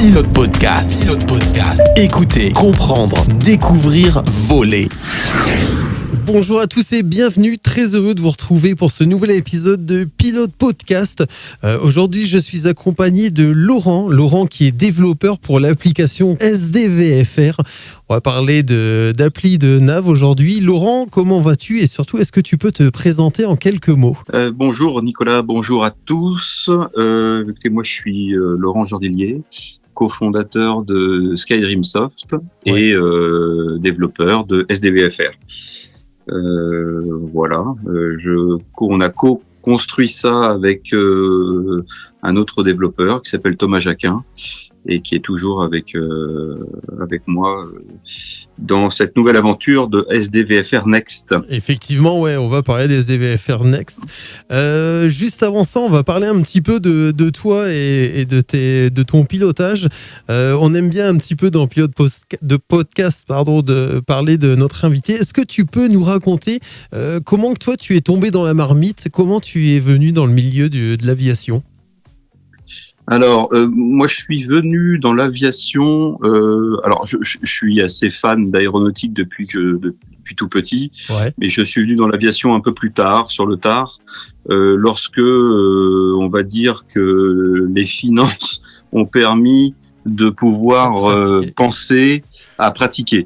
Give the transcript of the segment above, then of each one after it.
Pilote Podcast. Pilote Podcast. Écoutez, comprendre, découvrir, voler. Bonjour à tous et bienvenue, très heureux de vous retrouver pour ce nouvel épisode de Pilote Podcast. Aujourd'hui, je suis accompagné de Laurent qui est développeur pour l'application SDVFR. On va parler d'appli de nav aujourd'hui. Laurent, comment vas-tu et surtout, est-ce que tu peux te présenter en quelques mots ? Bonjour Nicolas, bonjour à tous. Écoutez, moi je suis Laurent Jordelier, cofondateur de Skyrim Soft et développeur de SDVFR. On a co-construit ça avec un autre développeur qui s'appelle Thomas Jacquin et qui est toujours avec moi dans cette nouvelle aventure de SDVFR Next. Effectivement, on va parler des SDVFR Next. Juste avant ça, on va parler un petit peu de toi et de ton pilotage. On aime bien un petit peu dans Pilote de Podcast, de parler de notre invité. Est-ce que tu peux nous raconter comment toi tu es tombé dans la marmite, comment tu es venu dans le milieu de l'aviation ? Alors, moi, je suis venu dans l'aviation. Je suis assez fan d'aéronautique depuis tout petit, mais je suis venu dans l'aviation un peu plus tard, sur le tard, lorsque on va dire que les finances ont permis de pouvoir penser à pratiquer.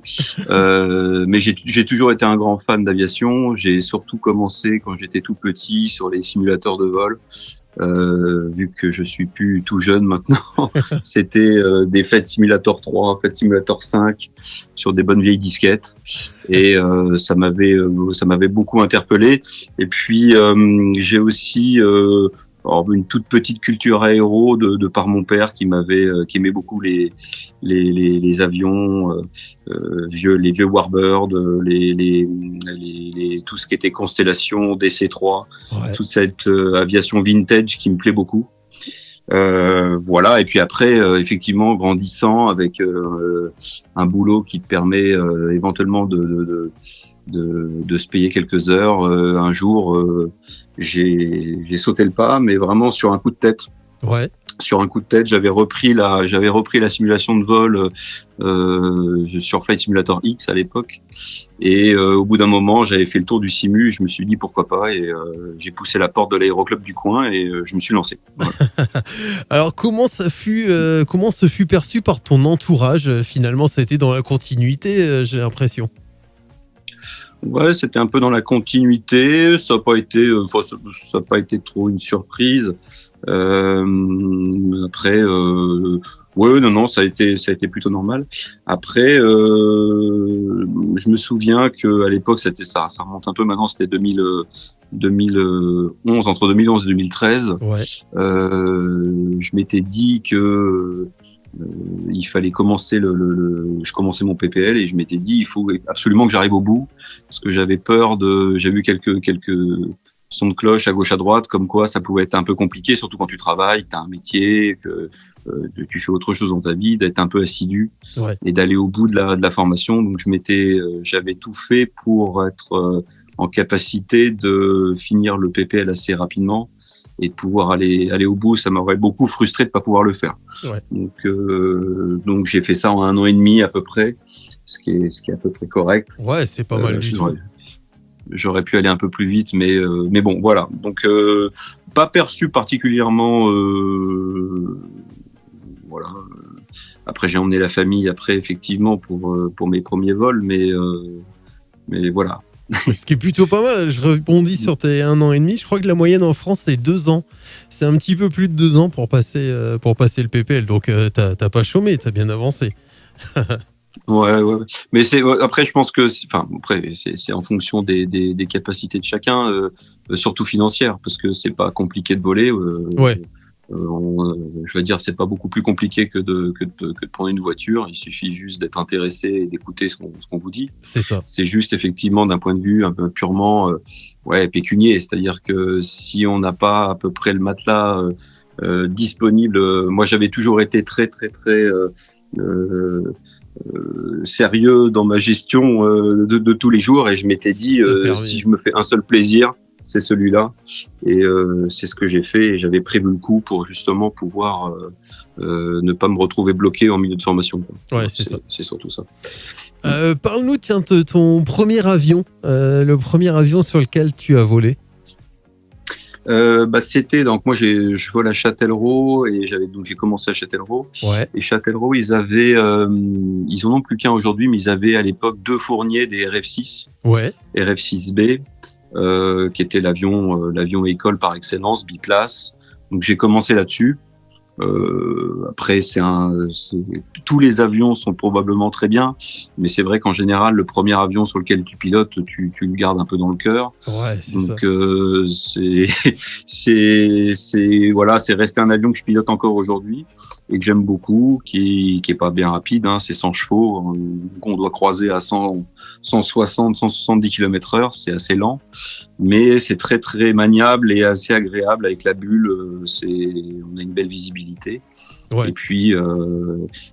Mais j'ai toujours été un grand fan d'aviation. J'ai surtout commencé quand j'étais tout petit sur les simulateurs de vol. Vu que je suis plus tout jeune maintenant, c'était des Flight Simulator 3, Flight Simulator 5 sur des bonnes vieilles disquettes et ça m'avait beaucoup interpellé. Et puis j'ai aussi une toute petite culture aéro de par mon père qui aimait beaucoup les avions les vieux Warbird, tout ce qui était constellation DC-3, toute cette aviation vintage qui me plaît beaucoup. Et puis après effectivement grandissant avec un boulot qui te permet éventuellement de se payer quelques heures, un jour j'ai sauté le pas, mais vraiment sur un coup de tête. Sur un coup de tête, j'avais repris la simulation de vol sur Flight Simulator X à l'époque, et au bout d'un moment, j'avais fait le tour du simu, je me suis dit pourquoi pas, et j'ai poussé la porte de l'aéroclub du coin et je me suis lancé. Voilà. Alors comment ce fut perçu par ton entourage ? Finalement, ça a été dans la continuité, j'ai l'impression. Ouais, c'était un peu dans la continuité. Ça n'a pas été trop une surprise. Après, ça a été plutôt normal. Après, je me souviens que à l'époque, c'était ça remonte un peu maintenant. C'était 2011, entre 2011 et 2013. Je m'étais dit que il fallait commencer je commençais mon PPL et je m'étais dit il faut absolument que j'arrive au bout parce que j'avais eu quelques sons de cloche à gauche à droite comme quoi ça pouvait être un peu compliqué, surtout quand tu travailles, t'as un métier, que tu fais autre chose dans ta vie, d'être un peu assidu et d'aller au bout de la formation. Donc j'avais tout fait pour être en capacité de finir le PPL assez rapidement et de pouvoir aller au bout. Ça m'aurait beaucoup frustré de pas pouvoir le faire. Donc j'ai fait ça en 1 an et demi à peu près, ce qui est à peu près correct. Ouais, c'est pas mal du tout. J'aurais pu aller un peu plus vite, mais bon, voilà. Donc pas perçu particulièrement. Après j'ai emmené la famille après effectivement pour mes premiers vols, mais voilà. Ce qui est plutôt pas mal. Je rebondis sur tes 1 an et demi. Je crois que la moyenne en France, c'est 2 ans. C'est un petit peu plus de 2 ans pour passer le PPL. Donc, t'as pas chômé, t'as bien avancé. Ouais. Mais après, je pense que c'est en fonction des capacités de chacun, surtout financières, parce que c'est pas compliqué de voler. Je veux dire, c'est pas beaucoup plus compliqué que de prendre une voiture. Il suffit juste d'être intéressé et d'écouter ce qu'on vous dit. C'est ça. C'est juste effectivement d'un point de vue un peu purement pécunier, c'est-à-dire que si on n'a pas à peu près le matelas disponible, moi j'avais toujours été très très très sérieux dans ma gestion de tous les jours et je m'étais dit si je me fais un seul plaisir, c'est celui-là. Et c'est ce que j'ai fait. Et j'avais prévu le coup pour justement pouvoir ne pas me retrouver bloqué en milieu de formation. Ouais, c'est ça. C'est surtout ça. Parle-nous, tiens, de ton premier avion, le premier avion sur lequel tu as volé. C'était donc moi je vole à Châtellerault et j'ai commencé à Châtellerault. Ouais. Et Châtellerault, ils en ont plus qu'un aujourd'hui, mais ils avaient à l'époque 2 fourniers des RF6. Ouais. RF6B, qui était l'avion école par excellence, biplace. Donc j'ai commencé là-dessus. Après, tous les avions sont probablement très bien, mais c'est vrai qu'en général, le premier avion sur lequel tu pilotes, tu le gardes un peu dans le cœur. Ouais, c'est donc voilà, c'est resté un avion que je pilote encore aujourd'hui et que j'aime beaucoup, qui est pas bien rapide, hein, c'est 100 chevaux, qu'on doit croiser à 160, 170 km/h, c'est assez lent, mais c'est très très maniable et assez agréable avec la bulle. On a une belle visibilité. Ouais.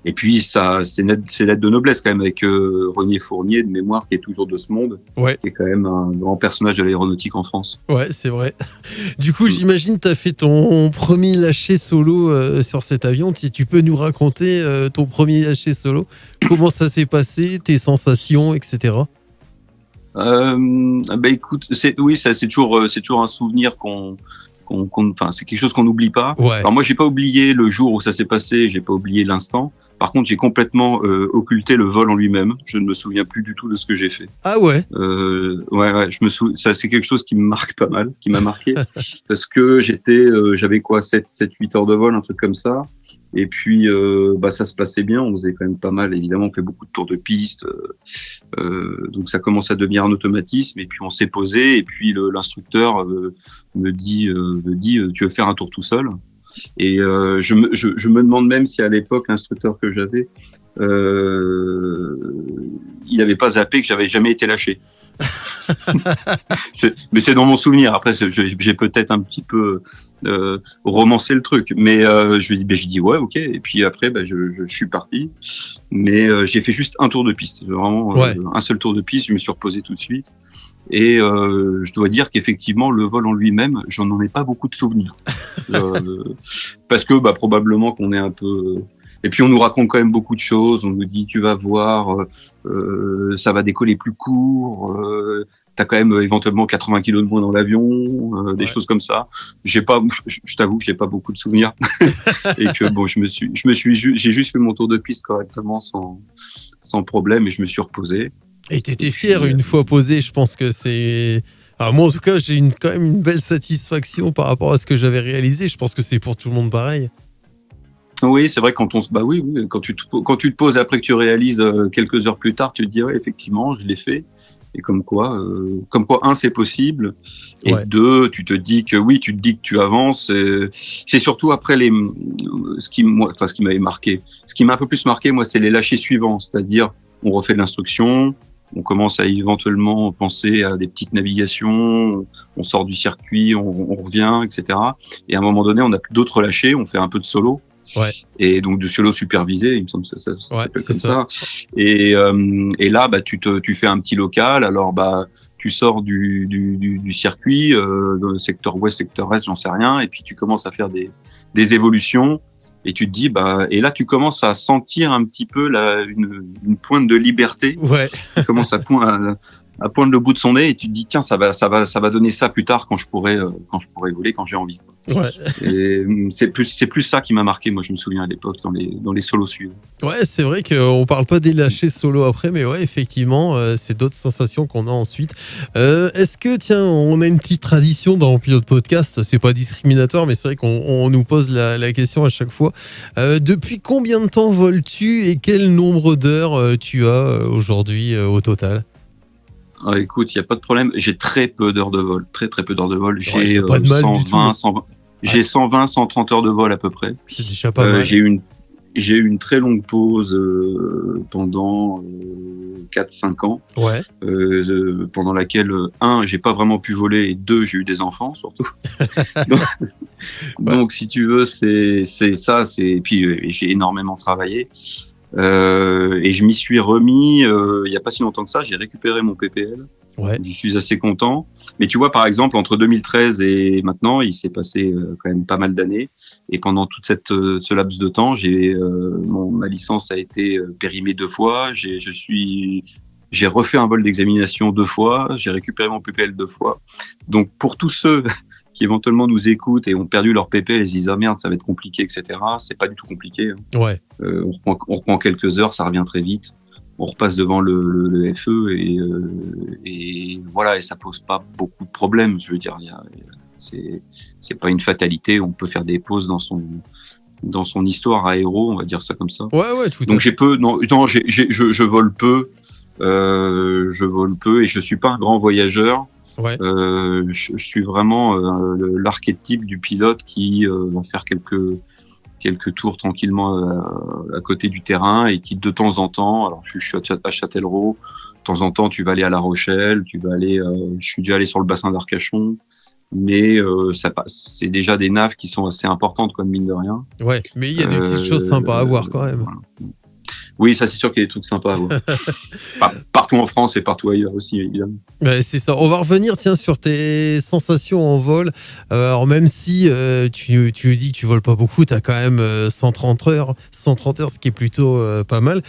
Et puis ça, c'est lettre de noblesse quand même avec Renier Fournier de mémoire qui est toujours de ce monde, ouais. Qui est quand même un grand personnage de l'aéronautique en France. Ouais, c'est vrai. Du coup, j'imagine tu as fait ton premier lâcher solo sur cet avion. Si tu peux nous raconter ton premier lâcher solo, comment ça s'est passé, tes sensations, etc. Écoute, c'est toujours un souvenir c'est quelque chose qu'on n'oublie pas. Ouais. Alors moi, j'ai pas oublié le jour où ça s'est passé, j'ai pas oublié l'instant. Par contre, j'ai complètement occulté le vol en lui-même. Je ne me souviens plus du tout de ce que j'ai fait. Ah ouais. Ouais, ça c'est quelque chose qui me marque pas mal, qui m'a marqué parce que j'avais quoi 7 8 heures de vol, un truc comme ça. Et puis ça se passait bien, on faisait quand même pas mal, évidemment, on fait beaucoup de tours de piste. Donc ça commence à devenir un automatisme et puis on s'est posé et puis l'instructeur me dit tu veux faire un tour tout seul? Et je me demande même si à l'époque l'instructeur que j'avais il n'avait pas zappé que j'avais jamais été lâché. Mais c'est dans mon souvenir. Après, j'ai peut-être un petit peu romancé le truc, mais je dis ouais, ok. Et puis après, je suis parti, mais j'ai fait juste un tour de piste, vraiment un seul tour de piste. Je me suis reposé tout de suite. Et je dois dire qu'effectivement, le vol en lui-même, j'en ai pas beaucoup de souvenirs, parce que probablement qu'on est un peu. Et puis on nous raconte quand même beaucoup de choses. On nous dit tu vas voir, ça va décoller plus court. T'as quand même éventuellement 80 kilos de moins dans l'avion, des choses comme ça. Je t'avoue que j'ai pas beaucoup de souvenirs et que bon, j'ai juste fait mon tour de piste correctement sans problème et je me suis reposé. Et t'étais fier une fois posé. Je pense que c'est. Alors moi en tout cas, j'ai quand même une belle satisfaction par rapport à ce que j'avais réalisé. Je pense que c'est pour tout le monde pareil. Oui, c'est vrai quand quand tu te poses après que tu réalises quelques heures plus tard, tu te dis ouais, effectivement, je l'ai fait. Et comme quoi, c'est possible. Et tu te dis que tu avances. C'est surtout après ce qui m'avait marqué. Ce qui m'a un peu plus marqué, moi, c'est les lâchers suivants. C'est-à-dire, on refait de l'instruction, on commence à éventuellement penser à des petites navigations, on sort du circuit, on revient, etc. Et à un moment donné, on n'a plus d'autres lâchers, on fait un peu de solo. Ouais. Et donc de solo supervisé, il me semble que ça s'appelle comme ça. Et là, tu fais un petit local. Alors tu sors du circuit, dans le secteur ouest, secteur est, j'en sais rien. Et puis tu commences à faire des évolutions. Et tu te dis et là tu commences à sentir un petit peu une pointe de liberté. Ouais. Tu commences à poindre le bout de son nez et tu te dis tiens ça va donner ça plus tard quand je pourrai voler quand j'ai envie. Ouais. Et c'est plus ça qui m'a marqué, moi je me souviens à l'époque dans les solos suivants. Ouais, c'est vrai qu'on parle pas des lâchers solo après, mais ouais, effectivement, c'est d'autres sensations qu'on a ensuite. Est-ce que, tiens, on a une petite tradition dans Pilote Podcast, c'est pas discriminatoire, mais c'est vrai qu'on nous pose la question à chaque fois. Depuis combien de temps voles-tu et quel nombre d'heures tu as aujourd'hui au total? Ah, écoute, il n'y a pas de problème. J'ai très peu d'heures de vol. Très, très peu d'heures de vol. J'ai 120, 130 heures de vol à peu près. C'est déjà pas mal. J'ai eu une très longue pause pendant 4-5 ans. Ouais. Pendant laquelle, 1, j'ai pas vraiment pu voler et 2, j'ai eu des enfants surtout. Donc, si tu veux, c'est ça. Et puis, j'ai énormément travaillé. Et je m'y suis remis il y a pas si longtemps que ça. J'ai récupéré mon PPL Ouais. Je suis assez content. Mais tu vois, par exemple, entre 2013 et maintenant, il s'est passé quand même pas mal d'années. Et pendant toute ce laps de temps, ma licence a été périmée 2 fois. J'ai refait un vol d'examination 2 fois. J'ai récupéré mon PPL 2 fois. Donc, pour tous ceux qui éventuellement nous écoutent et ont perdu leur PPL et se disent ah merde, ça va être compliqué, etc. C'est pas du tout compliqué. Ouais. On reprend quelques heures, ça revient très vite. On repasse devant le FE et voilà, et ça pose pas beaucoup de problèmes. Je veux dire, c'est pas une fatalité. On peut faire des pauses dans son histoire aéro, on va dire ça comme ça. Ouais, tout. Donc je vole peu, je vole peu et je suis pas un grand voyageur. Ouais. Je suis vraiment l'archétype du pilote qui va faire quelques tours tranquillement à côté du terrain et qui de temps en temps, alors je suis à Châtellerault, de temps en temps tu vas aller à La Rochelle, je suis déjà allé sur le bassin d'Arcachon, mais c'est déjà des naves qui sont assez importantes comme mine de rien. Ouais, mais il y a des petites choses sympas à voir quand même. Voilà. Oui, ça c'est sûr qu'il y a des trucs sympas à voir. Partout en France et partout ailleurs aussi, évidemment. Ouais, c'est ça. On va revenir sur tes sensations en vol. Alors même si tu dis que tu voles pas beaucoup, tu as quand même 130 heures, ce qui est plutôt pas mal.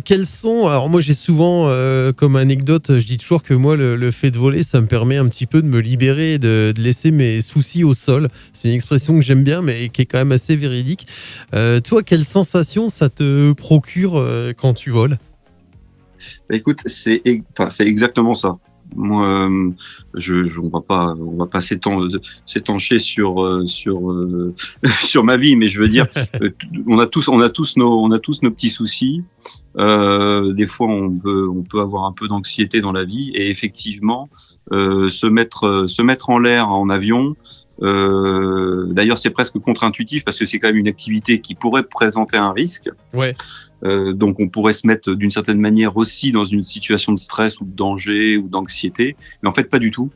Quels sont... Alors moi j'ai souvent comme anecdote, je dis toujours que moi le fait de voler, ça me permet un petit peu de me libérer, de laisser mes soucis au sol. C'est une expression que j'aime bien mais qui est quand même assez véridique. Toi, quelles sensations ça te procure quand tu voles? Bah, écoute, c'est exactement ça. Moi, on va pas s'étancher sur sur ma vie, mais je veux dire, on a tous nos petits soucis. Des fois, on peut avoir un peu d'anxiété dans la vie, et effectivement, se mettre en l'air en avion. D'ailleurs, c'est presque contre-intuitif parce que c'est quand même une activité qui pourrait présenter un risque. Ouais. Donc on pourrait se mettre d'une certaine manière aussi dans une situation de stress ou de danger ou d'anxiété, mais en fait pas du tout.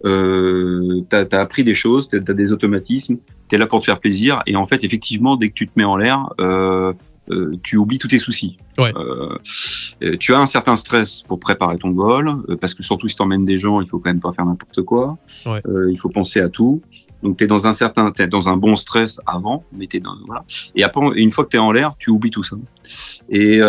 T'as appris des choses, t'as des automatismes, t'es là pour te faire plaisir, et en fait effectivement dès que tu te mets en l'air, tu oublies tous tes soucis. Ouais. Tu as un certain stress pour préparer ton vol, parce que surtout si t'emmènes des gens, il faut quand même pas faire n'importe quoi. Ouais. Il faut penser à tout. Donc t'es dans un bon stress avant, mais voilà. Et après, une fois que t'es en l'air, tu oublies tout ça. Et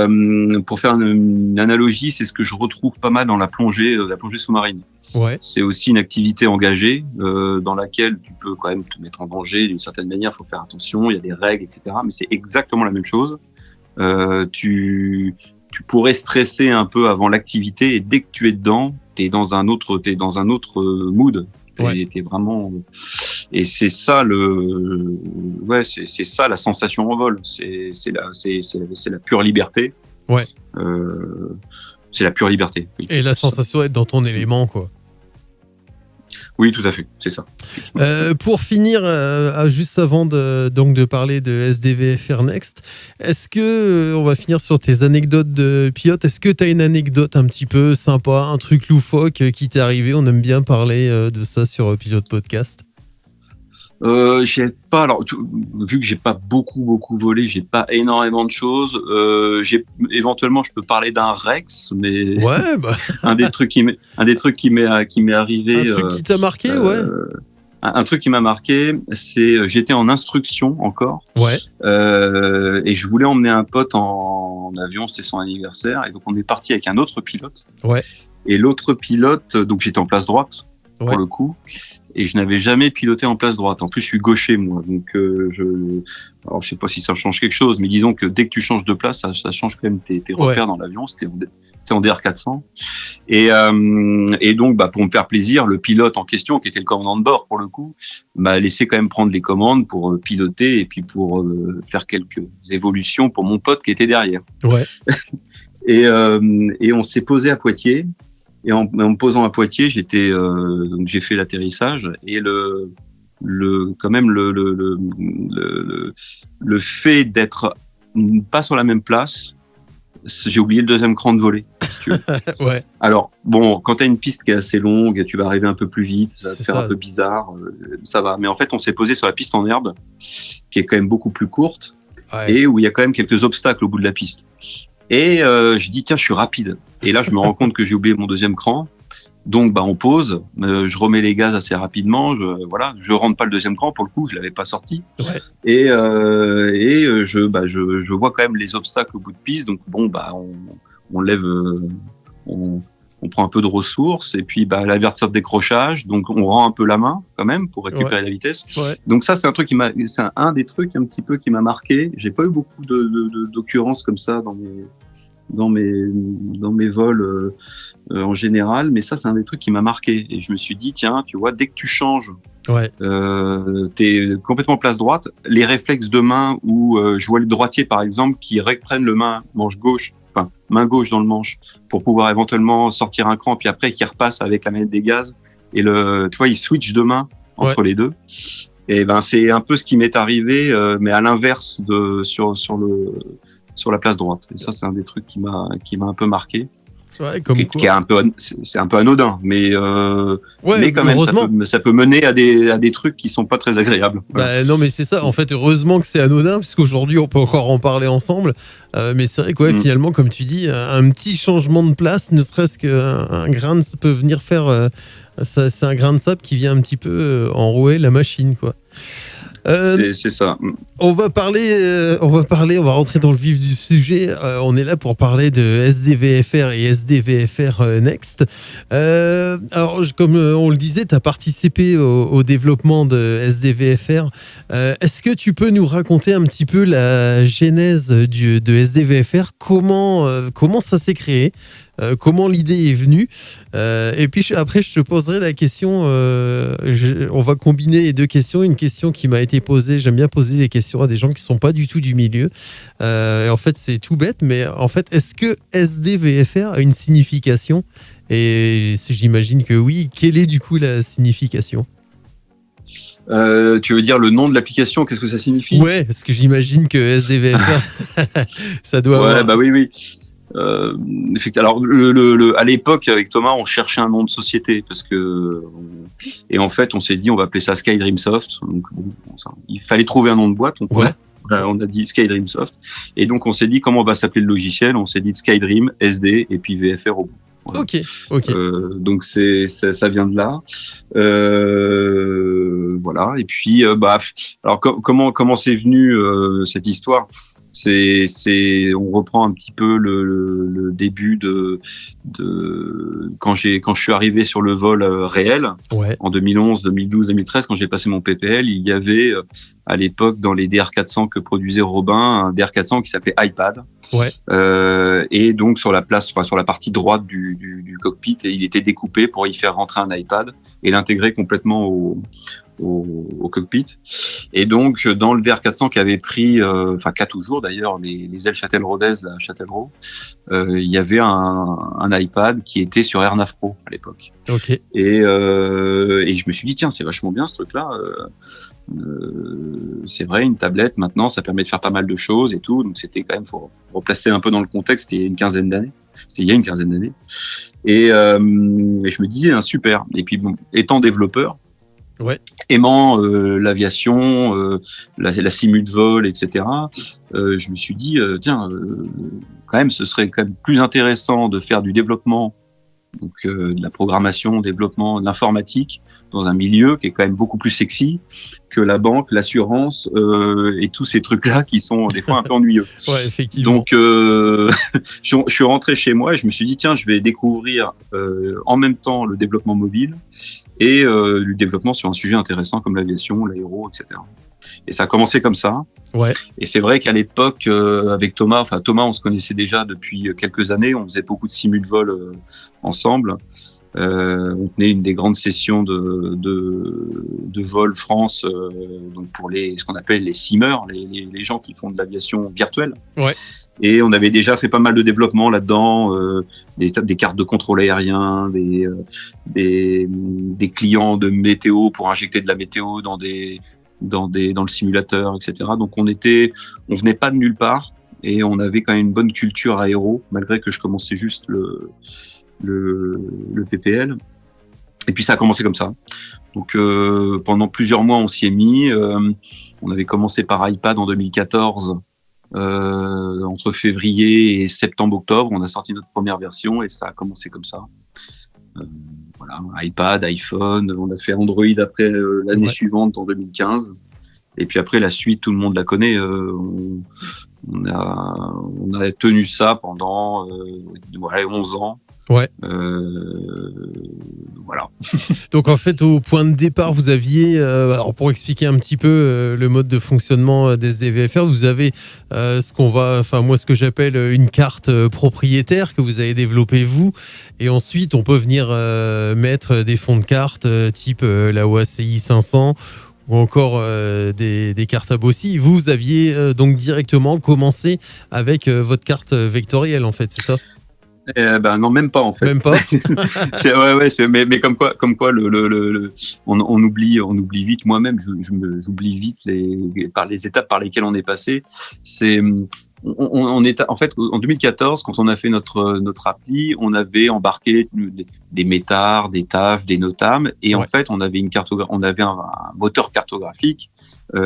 pour faire une analogie, c'est ce que je retrouve pas mal dans la plongée sous-marine. Ouais. C'est aussi une activité engagée dans laquelle tu peux quand même te mettre en danger d'une certaine manière. Il faut faire attention, il y a des règles, etc. Mais c'est exactement la même chose. Tu pourrais stresser un peu avant l'activité, et dès que tu es dedans, t'es dans un autre mood. T'es vraiment, et c'est ça c'est ça la sensation en vol. C'est la pure liberté. Ouais. C'est la pure liberté. Oui. Et la sensation d'être dans ton élément, quoi. Oui, tout à fait, c'est ça. Pour finir, juste avant de parler de SDVFR Next, est-ce que, on va finir sur tes anecdotes de pilote, est-ce que tu as une anecdote un petit peu sympa, un truc loufoque qui t'est arrivé? On aime bien parler de ça sur Pilote Podcast. Vu que j'ai pas beaucoup volé, j'ai pas énormément de choses. Éventuellement, je peux parler d'un Rex, mais ouais, bah. un des trucs qui m'est arrivé. Un truc qui t'a marqué, ouais. Un truc qui m'a marqué, c'est j'étais en instruction encore. Ouais. Et je voulais emmener un pote en avion, c'était son anniversaire, et donc on est parti avec un autre pilote. Ouais. Et l'autre pilote, donc j'étais en place droite pour le coup. Et je n'avais jamais piloté en place droite. En plus, je suis gaucher, moi. Donc, alors, je sais pas si ça change quelque chose, mais disons que dès que tu changes de place, ça change quand même tes repères dans l'avion. C'était en DR400. Et donc, pour me faire plaisir, le pilote en question, qui était le commandant de bord pour le coup, m'a laissé quand même prendre les commandes pour piloter et puis pour faire quelques évolutions pour mon pote qui était derrière. Ouais. Et on s'est posé à Poitiers. Et en me posant à Poitiers, donc j'ai fait l'atterrissage, et le fait d'être pas sur la même place, j'ai oublié le deuxième cran de volée. Ouais. Alors bon, quand t'as une piste qui est assez longue, tu vas arriver un peu plus vite, ça va te faire un peu bizarre, ça va. Mais en fait, on s'est posé sur la piste en herbe, qui est quand même beaucoup plus courte, et où il y a quand même quelques obstacles au bout de la piste. Et je dis tiens, je suis rapide. Et là, je me rends compte que j'ai oublié mon deuxième cran. Donc, on pose. Je remets les gaz assez rapidement. Je rentre pas le deuxième cran pour le coup. Je l'avais pas sorti. Ouais. Et je vois quand même les obstacles au bout de piste. Donc on lève, on prend un peu de ressources et puis l'avertisseur de décrochage. Donc on rend un peu la main quand même pour récupérer la vitesse. Ouais. Donc ça c'est un des trucs un petit peu qui m'a marqué. J'ai pas eu beaucoup d'occurrences comme ça dans mes vols en général, mais ça c'est un des trucs qui m'a marqué et je me suis dit tiens, tu vois, dès que tu changes, t'es complètement place droite, les réflexes de main où je vois les droitiers par exemple qui reprennent le main gauche dans le manche pour pouvoir éventuellement sortir un cran puis après qui repasse avec la manette des gaz et tu vois, ils switchent de main entre les deux. Et c'est un peu ce qui m'est arrivé mais à l'inverse sur la place droite. Et ça, c'est un des trucs qui m'a un peu marqué. Ouais, c'est un peu anodin, mais quand même, ça peut mener à des trucs qui sont pas très agréables. Voilà. Non, mais c'est ça. En fait, heureusement que c'est anodin, puisqu'aujourd'hui, on peut encore en parler ensemble. Mais c'est vrai que finalement, comme tu dis, un petit changement de place, ne serait-ce qu'un grain ça peut venir faire. C'est un grain de sable qui vient un petit peu enrouer la machine, quoi. C'est ça. On va rentrer dans le vif du sujet. On est là pour parler de SDVFR et SDVFR Next. Alors, comme on le disait, tu as participé au développement de SDVFR. Est-ce que tu peux nous raconter un petit peu la genèse de SDVFR ? Comment ça s'est créé ? Comment l'idée est venue, et puis après je te poserai la question, on va combiner les deux questions, une question qui m'a été posée, j'aime bien poser les questions à des gens qui ne sont pas du tout du milieu, et en fait c'est tout bête, mais en fait est-ce que SDVFR a une signification ? Et j'imagine que oui, quelle est du coup la signification ? Tu veux dire le nom de l'application, qu'est-ce que ça signifie ? Ouais, parce que j'imagine que SDVFR, ça doit avoir... Oui. Alors à l'époque avec Thomas on cherchait un nom de société et en fait on s'est dit on va appeler ça SkyDreamSoft. Donc il fallait trouver un nom de boîte, donc on a dit SkyDreamSoft et donc on s'est dit comment on va s'appeler le logiciel, on s'est dit SkyDream, SD et puis VFR au bout. Voilà. Ok. Donc ça vient de là. Voilà. Et puis alors comment c'est venu cette histoire ? On reprend un petit peu le début de quand je suis arrivé sur le vol réel en 2011, 2012, 2013 quand j'ai passé mon PPL, il y avait à l'époque dans les DR400 que produisait Robin un DR400 qui s'appelait iPad. Et donc sur la partie droite du cockpit, et il était découpé pour y faire rentrer un iPad et l'intégrer complètement au cockpit. Et donc dans le DR400 qui avait pris, qu'a toujours d'ailleurs les ailes Châtel-Rodez, la Châtellerault, il y avait un iPad qui était sur AirNav Pro à l'époque. Et je me suis dit tiens, c'est vachement bien ce truc-là. C'est vrai, une tablette maintenant, ça permet de faire pas mal de choses et tout. Donc c'était quand même, faut replacer un peu dans le contexte. C'était il y a une quinzaine d'années. Et je me dis super. Et puis étant développeur. Aimant l'aviation, la simu de vol, etc. Je me suis dit quand même, ce serait quand même plus intéressant de faire du développement, donc de la programmation, développement, de l'informatique dans un milieu qui est quand même beaucoup plus sexy que la banque, l'assurance et tous ces trucs-là qui sont des fois un peu ennuyeux. Effectivement. Donc je suis rentré chez moi et je me suis dit tiens, je vais découvrir en même temps le développement mobile et du développement sur un sujet intéressant comme l'aviation, l'aéro, etc. Et ça a commencé comme ça. Et c'est vrai qu'à l'époque, avec Thomas, on se connaissait déjà depuis quelques années. On faisait beaucoup de simu de vol ensemble. On tenait une des grandes sessions de vol France, donc pour ce qu'on appelle les simmers, les gens qui font de l'aviation virtuelle. Et on avait déjà fait pas mal de développement là-dedans, des cartes de contrôle aérien, des clients de météo pour injecter de la météo dans le simulateur, etc. Donc on venait pas de nulle part et on avait quand même une bonne culture aéro, malgré que je commençais juste le PPL. Et puis ça a commencé comme ça. Donc pendant plusieurs mois on s'y est mis. On avait commencé par iPad en 2014. Entre février et septembre-octobre, on a sorti notre première version et ça a commencé comme ça. voilà, iPad, iPhone. On a fait Android après l'année suivante en 2015. Et puis après la suite, tout le monde la connaît. On a tenu ça pendant 11 ans. Ouais. Voilà. Donc en fait, au point de départ, vous aviez, alors pour expliquer un petit peu le mode de fonctionnement des SDVFR, vous avez ce que j'appelle une carte propriétaire que vous avez développée vous, et ensuite on peut venir mettre des fonds de carte type la OACI 500 ou encore des cartes à Bossy. Vous aviez donc directement commencé avec votre carte vectorielle en fait, c'est ça ? Non, même pas en fait. Même pas. Mais comme quoi on oublie vite. Moi-même, j'oublie vite les étapes par lesquelles on est passé. On est en fait en 2014 quand on a fait notre appli, on avait embarqué des Métars, des TAF, des Notam, et en fait on avait un moteur cartographique,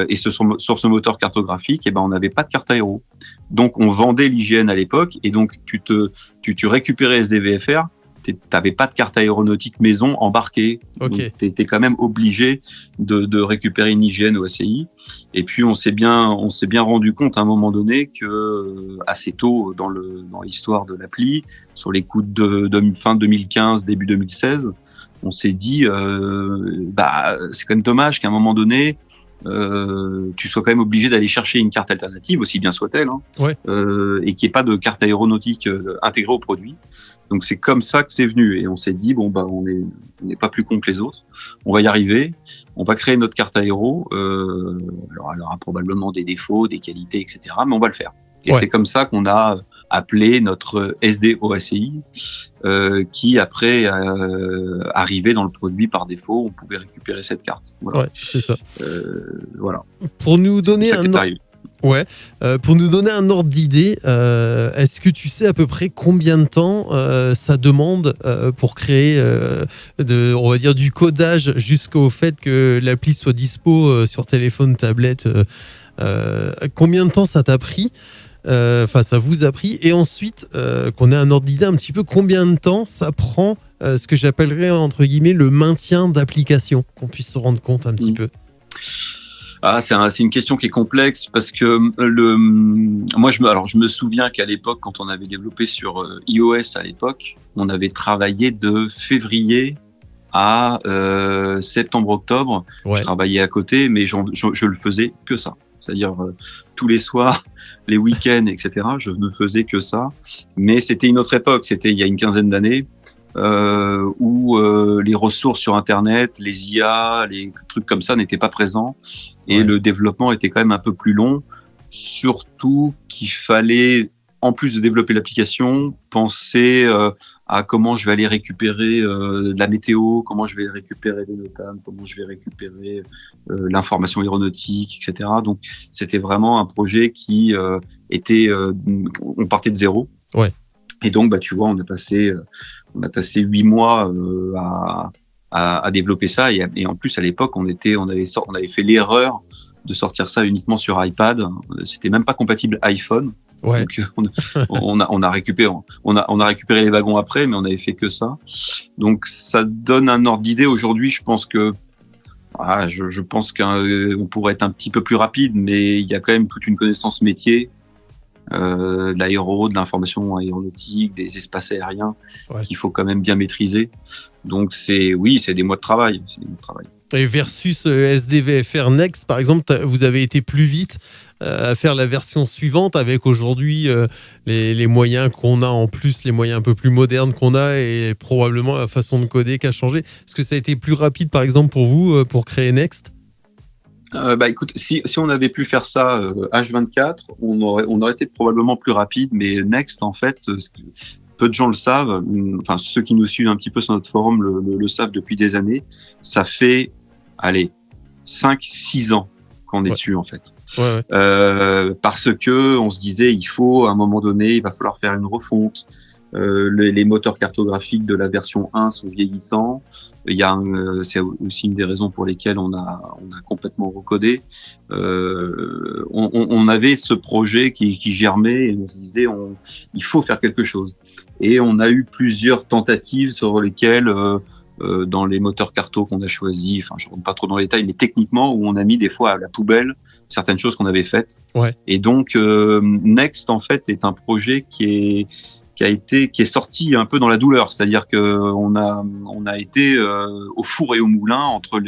et sur ce moteur cartographique, on n'avait pas de carte aéro. Donc on vendait l'IGN à l'époque, et donc tu récupérais SDVFR. T'avais pas de carte aéronautique maison embarquée. Okay. Donc t'étais quand même obligé de récupérer une IGN ou ACI. Et puis on s'est bien rendu compte à un moment donné que assez tôt dans l'histoire de l'appli, sur les coups de fin 2015, début 2016, on s'est dit c'est quand même dommage qu'à un moment donné tu sois quand même obligé d'aller chercher une carte alternative, aussi bien soit-elle, et qu'il n'y ait pas de carte aéronautique intégrée au produit. Donc c'est comme ça que c'est venu, et on s'est dit on n'est pas plus con que les autres, on va y arriver, on va créer notre carte aéro. Alors elle aura probablement des défauts, des qualités, etc., mais on va le faire. Et c'est comme ça qu'on a appelé notre SDOACI, qui après arrivait dans le produit par défaut. On pouvait récupérer cette carte. Voilà. Ouais, c'est ça. Voilà. Pour nous donner pour nous donner un ordre d'idée, est-ce que tu sais à peu près combien de temps ça demande pour créer on va dire du codage jusqu'au fait que l'appli soit dispo sur téléphone, tablette, combien de temps ça t'a pris, ça vous a pris, et ensuite qu'on ait un ordre d'idée un petit peu combien de temps ça prend ce que j'appellerais entre guillemets le maintien d'application, qu'on puisse se rendre compte un petit peu. C'est une question qui est complexe parce que je me souviens qu'à l'époque, quand on avait développé sur iOS à l'époque, on avait travaillé de février à septembre-octobre. Je travaillais à côté, mais je le faisais que ça. C'est-à-dire tous les soirs, les week-ends, etc. Je ne faisais que ça. Mais c'était une autre époque. C'était il y a une quinzaine d'années. Où les ressources sur Internet, les IA, les trucs comme ça n'étaient pas présents, et le développement était quand même un peu plus long. Surtout qu'il fallait, en plus de développer l'application, penser à comment je vais aller récupérer de la météo, comment je vais récupérer des notables, comment je vais récupérer l'information aéronautique, etc. Donc c'était vraiment un projet qui on partait de zéro. Ouais. Et donc tu vois, on a passé 8 mois à développer ça, et en plus à l'époque on avait fait l'erreur de sortir ça uniquement sur iPad. C'était même pas compatible iPhone. Ouais. Donc on a récupéré les wagons après, mais on avait fait que ça. Donc ça donne un ordre d'idée. Aujourd'hui, je pense que je pense qu'on pourrait être un petit peu plus rapide, mais il y a quand même toute une connaissance métier. De l'aéro, de l'information aéronautique, des espaces aériens qu'il faut quand même bien maîtriser. Donc c'est des mois de travail. Et versus SDVFR Next, par exemple, vous avez été plus vite à faire la version suivante avec aujourd'hui les moyens qu'on a en plus, les moyens un peu plus modernes qu'on a, et probablement la façon de coder qui a changé. Est-ce que ça a été plus rapide, par exemple, pour vous, pour créer Next ? Écoute, si on avait pu faire ça H24, on aurait été probablement plus rapide, mais Next, en fait, peu de gens le savent, enfin ceux qui nous suivent un petit peu sur notre forum le savent depuis des années, ça fait 5-6 ans qu'on est dessus, en fait. Parce que on se disait, à un moment donné, il va falloir faire une refonte. Les moteurs cartographiques de la version 1 sont vieillissants. C'est aussi une des raisons pour lesquelles on a complètement recodé. On avait ce projet qui germait, et on se disait il faut faire quelque chose. Et on a eu plusieurs tentatives sur lesquelles dans les moteurs carto qu'on a choisis. Enfin, je rentre pas trop dans les détails, mais techniquement, où on a mis des fois à la poubelle certaines choses qu'on avait faites. Ouais. Et donc, Next, en fait, est un projet qui est sorti un peu dans la douleur. C'est-à-dire que on a été au four et au moulin entre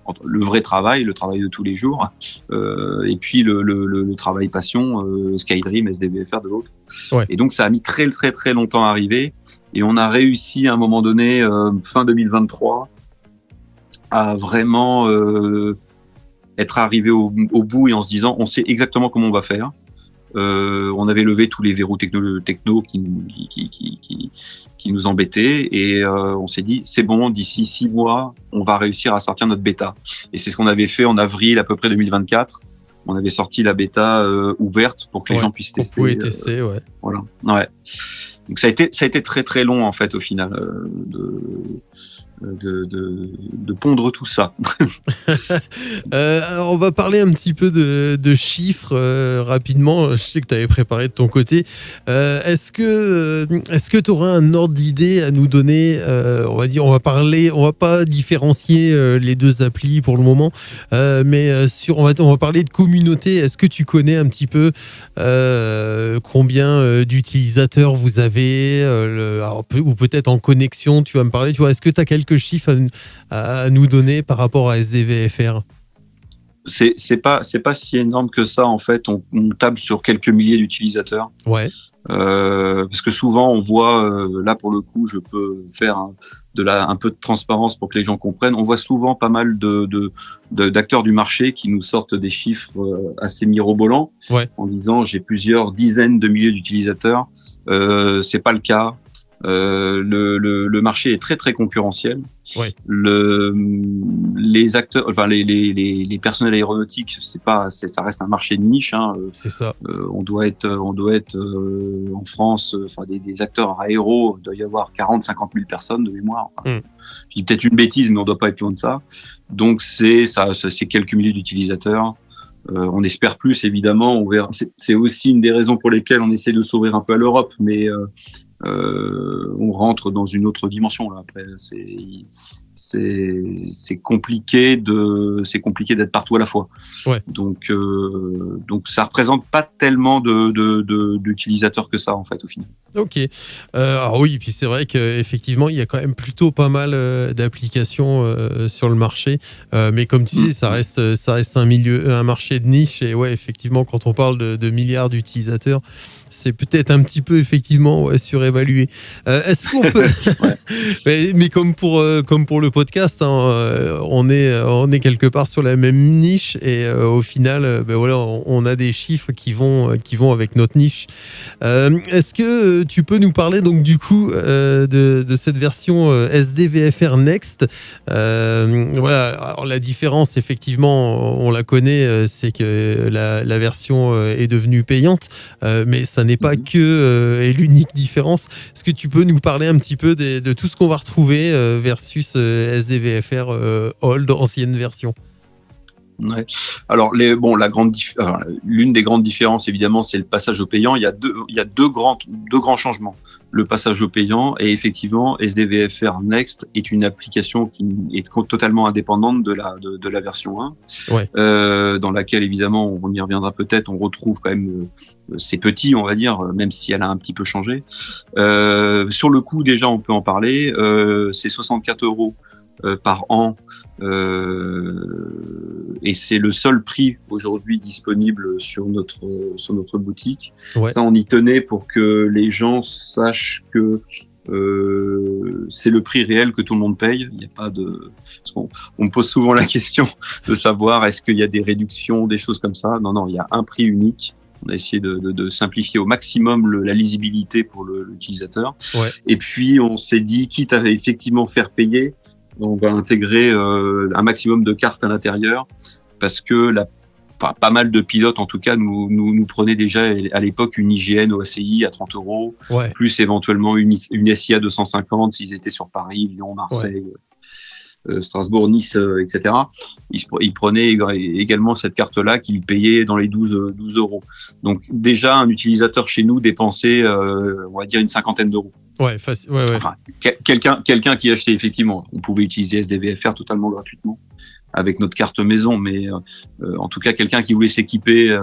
entre le vrai travail, le travail de tous les jours, et puis le travail passion, Skydream, SDVFR de l'autre. Ouais. Et donc ça a mis très très très longtemps à arriver, et on a réussi à un moment donné, fin 2023, à vraiment être arrivé au bout et en se disant on sait exactement comment on va faire. On avait levé tous les verrous techno qui nous embêtaient, et on s'est dit c'est bon, d'ici 6 mois on va réussir à sortir notre bêta. Et c'est ce qu'on avait fait en avril à peu près 2024. On avait sorti la bêta ouverte pour que les gens puissent tester. On pouvait tester, ouais. Voilà. Ouais. Donc ça a été très très long en fait au final de pondre tout ça. Alors on va parler un petit peu de chiffres rapidement. Je sais que tu avais préparé de ton côté. Est-ce que tu aurais un ordre d'idée à nous donner? On va dire, on va pas différencier les deux applis pour le moment, mais on va parler de communauté. Est-ce que tu connais un petit peu combien d'utilisateurs vous avez, ou peut-être en connexion, tu vas me parler. Tu vois, est-ce que tu as quelques chiffres à nous donner par rapport à SDVFR? C'est pas si énorme que ça en fait. On table sur quelques milliers d'utilisateurs. Ouais. Parce que souvent on voit, là pour le coup, je peux faire un peu de transparence pour que les gens comprennent. On voit souvent pas mal d'acteurs du marché qui nous sortent des chiffres assez mirobolants, en disant j'ai plusieurs dizaines de milliers d'utilisateurs. C'est pas le cas. Le marché est très très concurrentiel. Ouais. Les acteurs, enfin les personnels aéronautiques, ça reste un marché de niche. Hein. C'est ça. On doit être en France, enfin des acteurs aéros, il doit y avoir 40-50 000 personnes de mémoire. Enfin, je dis peut-être une bêtise, mais on doit pas être loin de ça. Donc c'est quelques milliers d'utilisateurs. On espère plus, évidemment. On verra. C'est aussi une des raisons pour lesquelles on essaie de s'ouvrir un peu à l'Europe, mais on rentre dans une autre dimension là. Après, c'est compliqué d'être partout à la fois. Ouais. Donc ça représente pas tellement d'utilisateurs que ça en fait au final. Ok. Alors oui, puis c'est vrai qu'effectivement, il y a quand même plutôt pas mal d'applications sur le marché. Mais comme tu dis, ça reste un marché de niche. Et ouais, effectivement, quand on parle de milliards d'utilisateurs, c'est peut-être un petit peu effectivement surévalué. Est-ce qu'on peut mais comme pour le podcast, hein, on est quelque part sur la même niche, et au final, voilà, on a des chiffres qui vont avec notre niche. Est-ce que tu peux nous parler donc du coup de cette version SDVFR Next? Voilà. Alors la différence, effectivement, on la connaît, c'est que la version est devenue payante, mais ça n'est pas que l'unique différence. Est-ce que tu peux nous parler un petit peu de tout ce qu'on va retrouver versus SDVFR Old, ancienne version? Ouais. Alors l'une des grandes différences, évidemment, c'est le passage au payant. Il y a deux grands changements. Le passage au payant, et effectivement, SDVFR Next est une application qui est totalement indépendante de la version 1, dans laquelle, évidemment, on y reviendra peut-être, on retrouve quand même ses petits, on va dire, même si elle a un petit peu changé. Sur le coût, déjà, on peut en parler. C'est 64 € par an, et c'est le seul prix aujourd'hui disponible sur notre boutique. Ça, on y tenait pour que les gens sachent que c'est le prix réel que tout le monde paye. Il n'y a pas parce qu'on me pose souvent la question de savoir est-ce qu'il y a des réductions, des choses comme ça. Non, il y a un prix unique. On a essayé de simplifier au maximum la lisibilité pour l'utilisateur. Et puis on s'est dit, quitte à effectivement faire payer, on va intégrer un maximum de cartes à l'intérieur, parce que pas mal de pilotes, en tout cas, nous prenaient déjà à l'époque une IGN OACI à 30 €, plus éventuellement une SIA 250 s'ils étaient sur Paris, Lyon, Marseille, Strasbourg, Nice, etc. Ils prenaient également cette carte-là qu'ils payaient dans les 12 €. Donc déjà, un utilisateur chez nous dépensait, on va dire, une cinquantaine d'euros. Ouais, ouais. Enfin, quelqu'un qui achetait effectivement, on pouvait utiliser SDVFR totalement gratuitement avec notre carte maison, mais en tout cas quelqu'un qui voulait s'équiper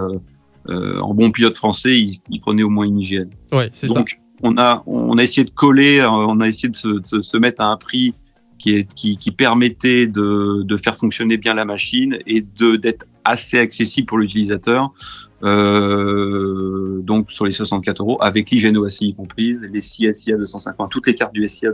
en bon pilote français, il prenait au moins une IGN. Ouais, c'est ça. Donc on a essayé de coller, on a essayé de se mettre à un prix qui permettait de faire fonctionner bien la machine et d'être assez accessible pour l'utilisateur. Donc sur les 64 € avec l'IGN OACI comprise, les SIA 250, toutes les cartes du SIA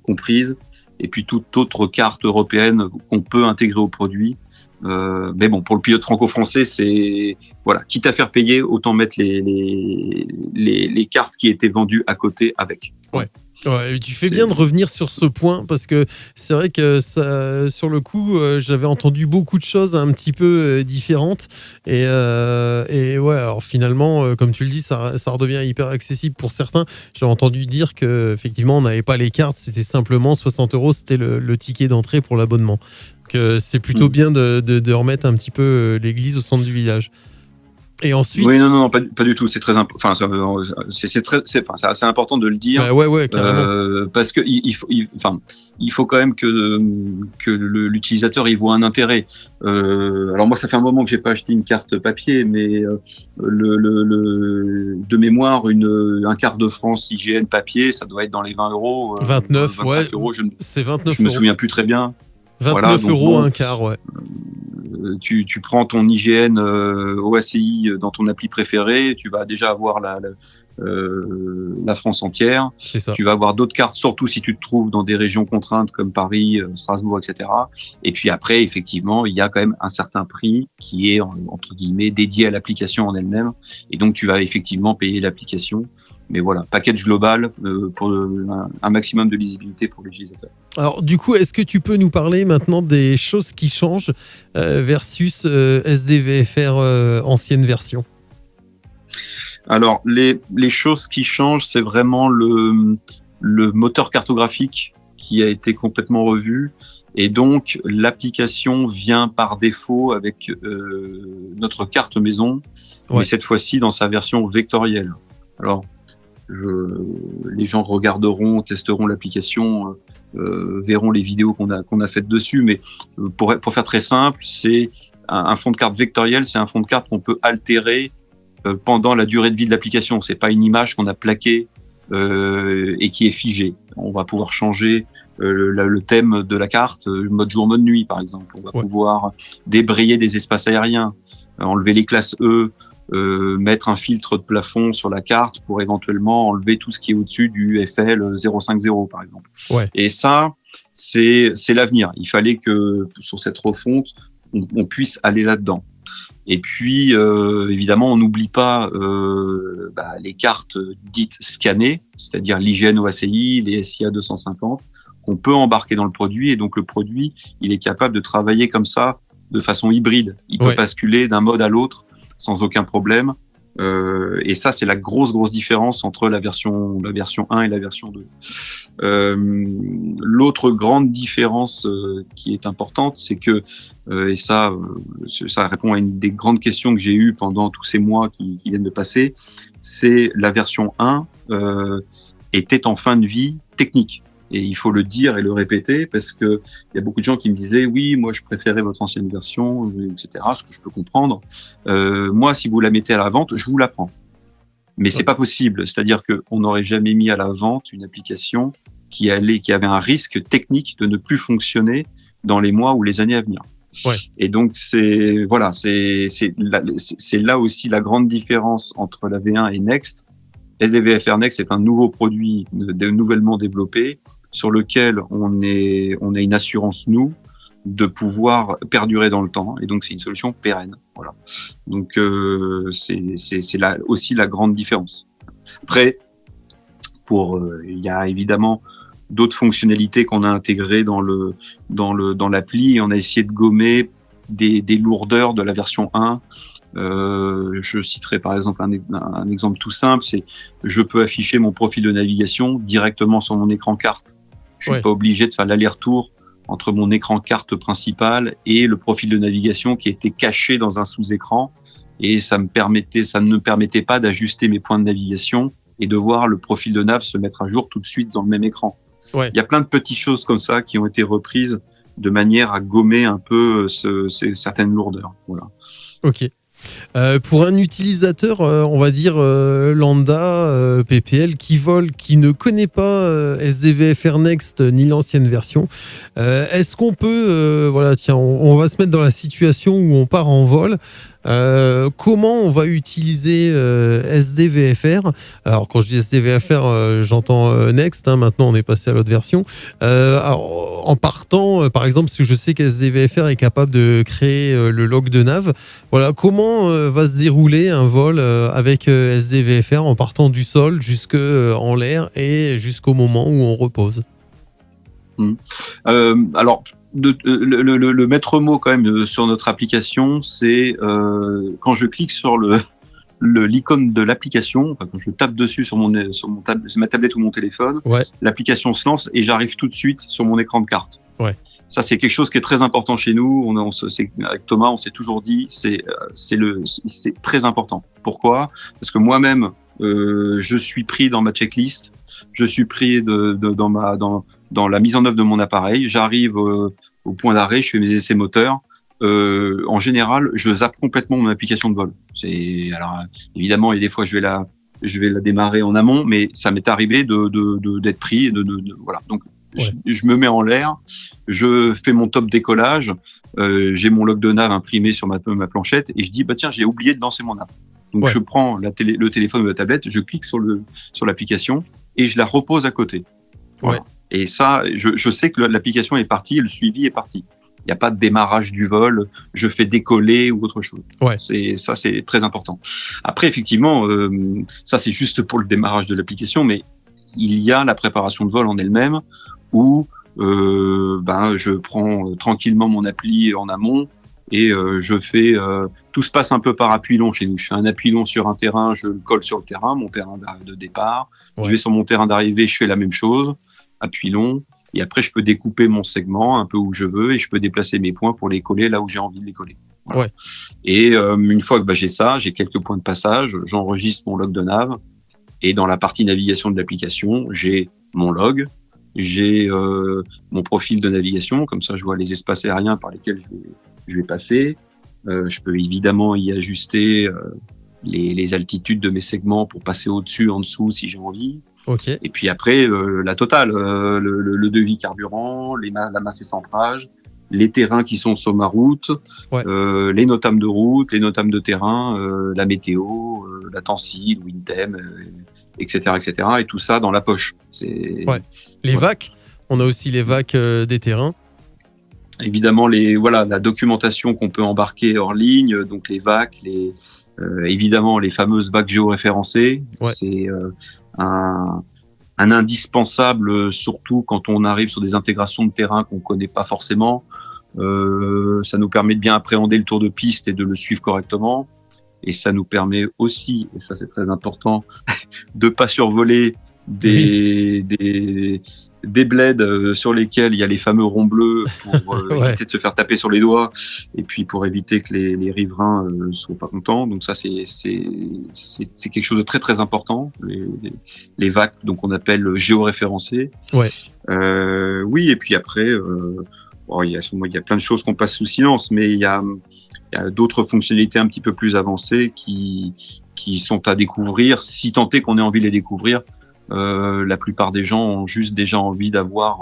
comprises, et puis toute autre carte européenne qu'on peut intégrer au produit. Mais bon, pour le pilote franco-français, c'est voilà, quitte à faire payer, autant mettre les cartes qui étaient vendues à côté avec. Ouais. Ouais, tu fais bien de revenir sur ce point parce que c'est vrai que ça, sur le coup, j'avais entendu beaucoup de choses un petit peu différentes et ouais, alors finalement, comme tu le dis, ça redevient hyper accessible pour certains. J'ai entendu dire que effectivement, on n'avait pas les cartes, c'était simplement 60 €, c'était le ticket d'entrée pour l'abonnement. Donc c'est plutôt bien de remettre un petit peu l'église au centre du village. Et ensuite... Oui, non, pas du tout. C'est très enfin, c'est assez important de le dire. Ouais, carrément. Parce que il faut quand même que l'utilisateur y voit un intérêt. Alors moi, ça fait un moment que j'ai pas acheté une carte papier, mais de mémoire, un quart de France IGN papier, ça doit être dans les 20 €. 29, 25 ouais. €, c'est 29 €. Je me souviens plus très bien. 29 € un quart, ouais. Tu prends ton IGN OACI dans ton appli préférée, tu vas déjà avoir la France entière. C'est ça. Tu vas avoir d'autres cartes, surtout si tu te trouves dans des régions contraintes comme Paris, Strasbourg, etc. Et puis après, effectivement, il y a quand même un certain prix qui est, entre guillemets, dédié à l'application en elle-même. Et donc, tu vas effectivement payer l'application. Mais voilà, package global pour un maximum de lisibilité pour l'utilisateur. Alors du coup, est-ce que tu peux nous parler maintenant des choses qui changent versus SDVFR ancienne version? Alors, les choses qui changent, c'est vraiment le moteur cartographique qui a été complètement revu. Et donc, l'application vient par défaut avec notre carte maison, mais cette fois-ci dans sa version vectorielle. Alors, les gens regarderont, testeront l'application, verront les vidéos qu'on a faites dessus, mais pour faire très simple, c'est un fond de carte vectoriel, c'est un fond de carte qu'on peut altérer pendant la durée de vie de l'application. C'est pas une image qu'on a plaquée et qui est figée. On va pouvoir changer le thème de la carte, mode jour, mode nuit par exemple. On va pouvoir débrayer des espaces aériens, enlever les classes E, mettre un filtre de plafond sur la carte pour éventuellement enlever tout ce qui est au-dessus du FL 050 par exemple. Ouais. Et ça, c'est l'avenir. Il fallait que sur cette refonte, on puisse aller là-dedans. Et puis, évidemment, on n'oublie pas les cartes dites scannées, c'est-à-dire l'IGN OACI, les SIA 250, qu'on peut embarquer dans le produit. Et donc, le produit, il est capable de travailler comme ça, de façon hybride. Il peut basculer d'un mode à l'autre sans aucun problème. Et ça, c'est la grosse différence entre la version 1 et la version 2. L'autre grande différence qui est importante, c'est que, et ça répond à une des grandes questions que j'ai eues pendant tous ces mois qui viennent de passer, c'est la version 1 était en fin de vie technique. Et il faut le dire et le répéter parce que il y a beaucoup de gens qui me disaient oui, moi je préférais votre ancienne version, etc. Ce que je peux comprendre. Moi, si vous la mettez à la vente, je vous la prends. Mais c'est pas possible. C'est-à-dire qu'on n'aurait jamais mis à la vente une application qui avait un risque technique de ne plus fonctionner dans les mois ou les années à venir. Ouais. Et donc c'est là aussi la grande différence entre la V1 et Next. SDVFR Next est un nouveau produit nouvellement développé sur lequel on a une assurance, nous, de pouvoir perdurer dans le temps. Et donc, c'est une solution pérenne. Voilà. Donc, c'est là aussi la grande différence. Après, il y a évidemment d'autres fonctionnalités qu'on a intégrées dans l'appli et on a essayé de gommer des lourdeurs de la version 1. Je citerai par exemple un exemple tout simple, c'est je peux afficher mon profil de navigation directement sur mon écran carte. Je suis pas obligé de faire l'aller-retour entre mon écran carte principal et le profil de navigation qui était caché dans un sous-écran et ça ne me permettait pas d'ajuster mes points de navigation et de voir le profil de nav se mettre à jour tout de suite dans le même écran. Ouais. Il y a plein de petites choses comme ça qui ont été reprises de manière à gommer un peu certaines lourdeurs. Voilà. Ok. Pour un utilisateur, on va dire lambda, PPL, qui ne connaît pas SDVFR Next ni l'ancienne version, est-ce qu'on peut, on va se mettre dans la situation où on part en vol. Comment on va utiliser SDVFR? Alors quand je dis SDVFR, j'entends Next, maintenant on est passé à l'autre version. Alors, en partant, par exemple, parce que je sais qu'SDVFR est capable de créer le log de nav, voilà, comment va se dérouler un vol avec SDVFR en partant du sol jusqu'en l'air et jusqu'au moment où on repose? Alors, le maître mot quand même sur notre application, c'est quand je clique sur l'icône de l'application, quand je tape dessus sur ma tablette ou mon téléphone, l'application se lance et j'arrive tout de suite sur mon écran de carte. Ouais. Ça, c'est quelque chose qui est très important chez nous. Avec Thomas, on s'est toujours dit, c'est très important. Pourquoi? Parce que moi-même, je suis pris dans ma checklist, je suis pris dans la mise en œuvre de mon appareil. J'arrive au point d'arrêt, je fais mes essais moteurs. En général, je zappe complètement mon application de vol. Alors évidemment, il y a des fois je vais la démarrer en amont, mais ça m'est arrivé d'être pris et voilà. Donc je me mets en l'air, je fais mon top décollage, j'ai mon log de nav imprimé sur ma planchette et je dis tiens, j'ai oublié de lancer mon nav. Donc je prends le téléphone ou la tablette, je clique sur l'application et je la repose à côté. Voilà. Ouais. Et ça, je sais que l'application est partie, le suivi est parti. Il n'y a pas de démarrage du vol, je fais décoller ou autre chose. Ouais. Ça, c'est très important. Après, effectivement, ça c'est juste pour le démarrage de l'application, mais il y a la préparation de vol en elle-même où je prends tranquillement mon appli en amont et je fais tout se passe un peu par appui long chez nous. Je fais un appui long sur un terrain, je le colle sur le terrain, mon terrain de départ. Je vais sur mon terrain d'arrivée, je fais la même chose, appui long. Et après, je peux découper mon segment un peu où je veux et je peux déplacer mes points pour les coller là où j'ai envie de les coller. Voilà. Ouais. Et une fois que j'ai ça, j'ai quelques points de passage, j'enregistre mon log de nav. Et dans la partie navigation de l'application, j'ai mon log, j'ai mon profil de navigation. Comme ça, je vois les espaces aériens par lesquels je vais passer. Je peux évidemment y ajuster les altitudes de mes segments pour passer au-dessus, en dessous si j'ai envie. Okay. Et puis après, la totale, le devis carburant, la masse et centrage, les terrains qui sont sur ma route, les notames de route, les notames de terrain, la météo, la tensil, Wintem, etc., etc. Et tout ça dans la poche. Les VAC, on a aussi les VAC des terrains. Évidemment, la documentation qu'on peut embarquer hors ligne, donc les VAC, évidemment les fameuses VAC géoréférencées. C'est un indispensable, surtout quand on arrive sur des intégrations de terrain qu'on connaît pas forcément. Ça nous permet de bien appréhender le tour de piste et de le suivre correctement. Et ça nous permet aussi, et ça c'est très important, de pas survoler des bleds sur lesquels il y a les fameux ronds bleus pour éviter de se faire taper sur les doigts et puis pour éviter que les riverains ne soient pas contents. Donc ça, c'est quelque chose de très très important. Les VAC, donc on appelle géoréférencés. Oui, et puis après, il y a plein de choses qu'on passe sous silence, mais il y a d'autres fonctionnalités un petit peu plus avancées qui sont à découvrir, si tant est qu'on ait envie de les découvrir. La plupart des gens ont juste déjà envie d'avoir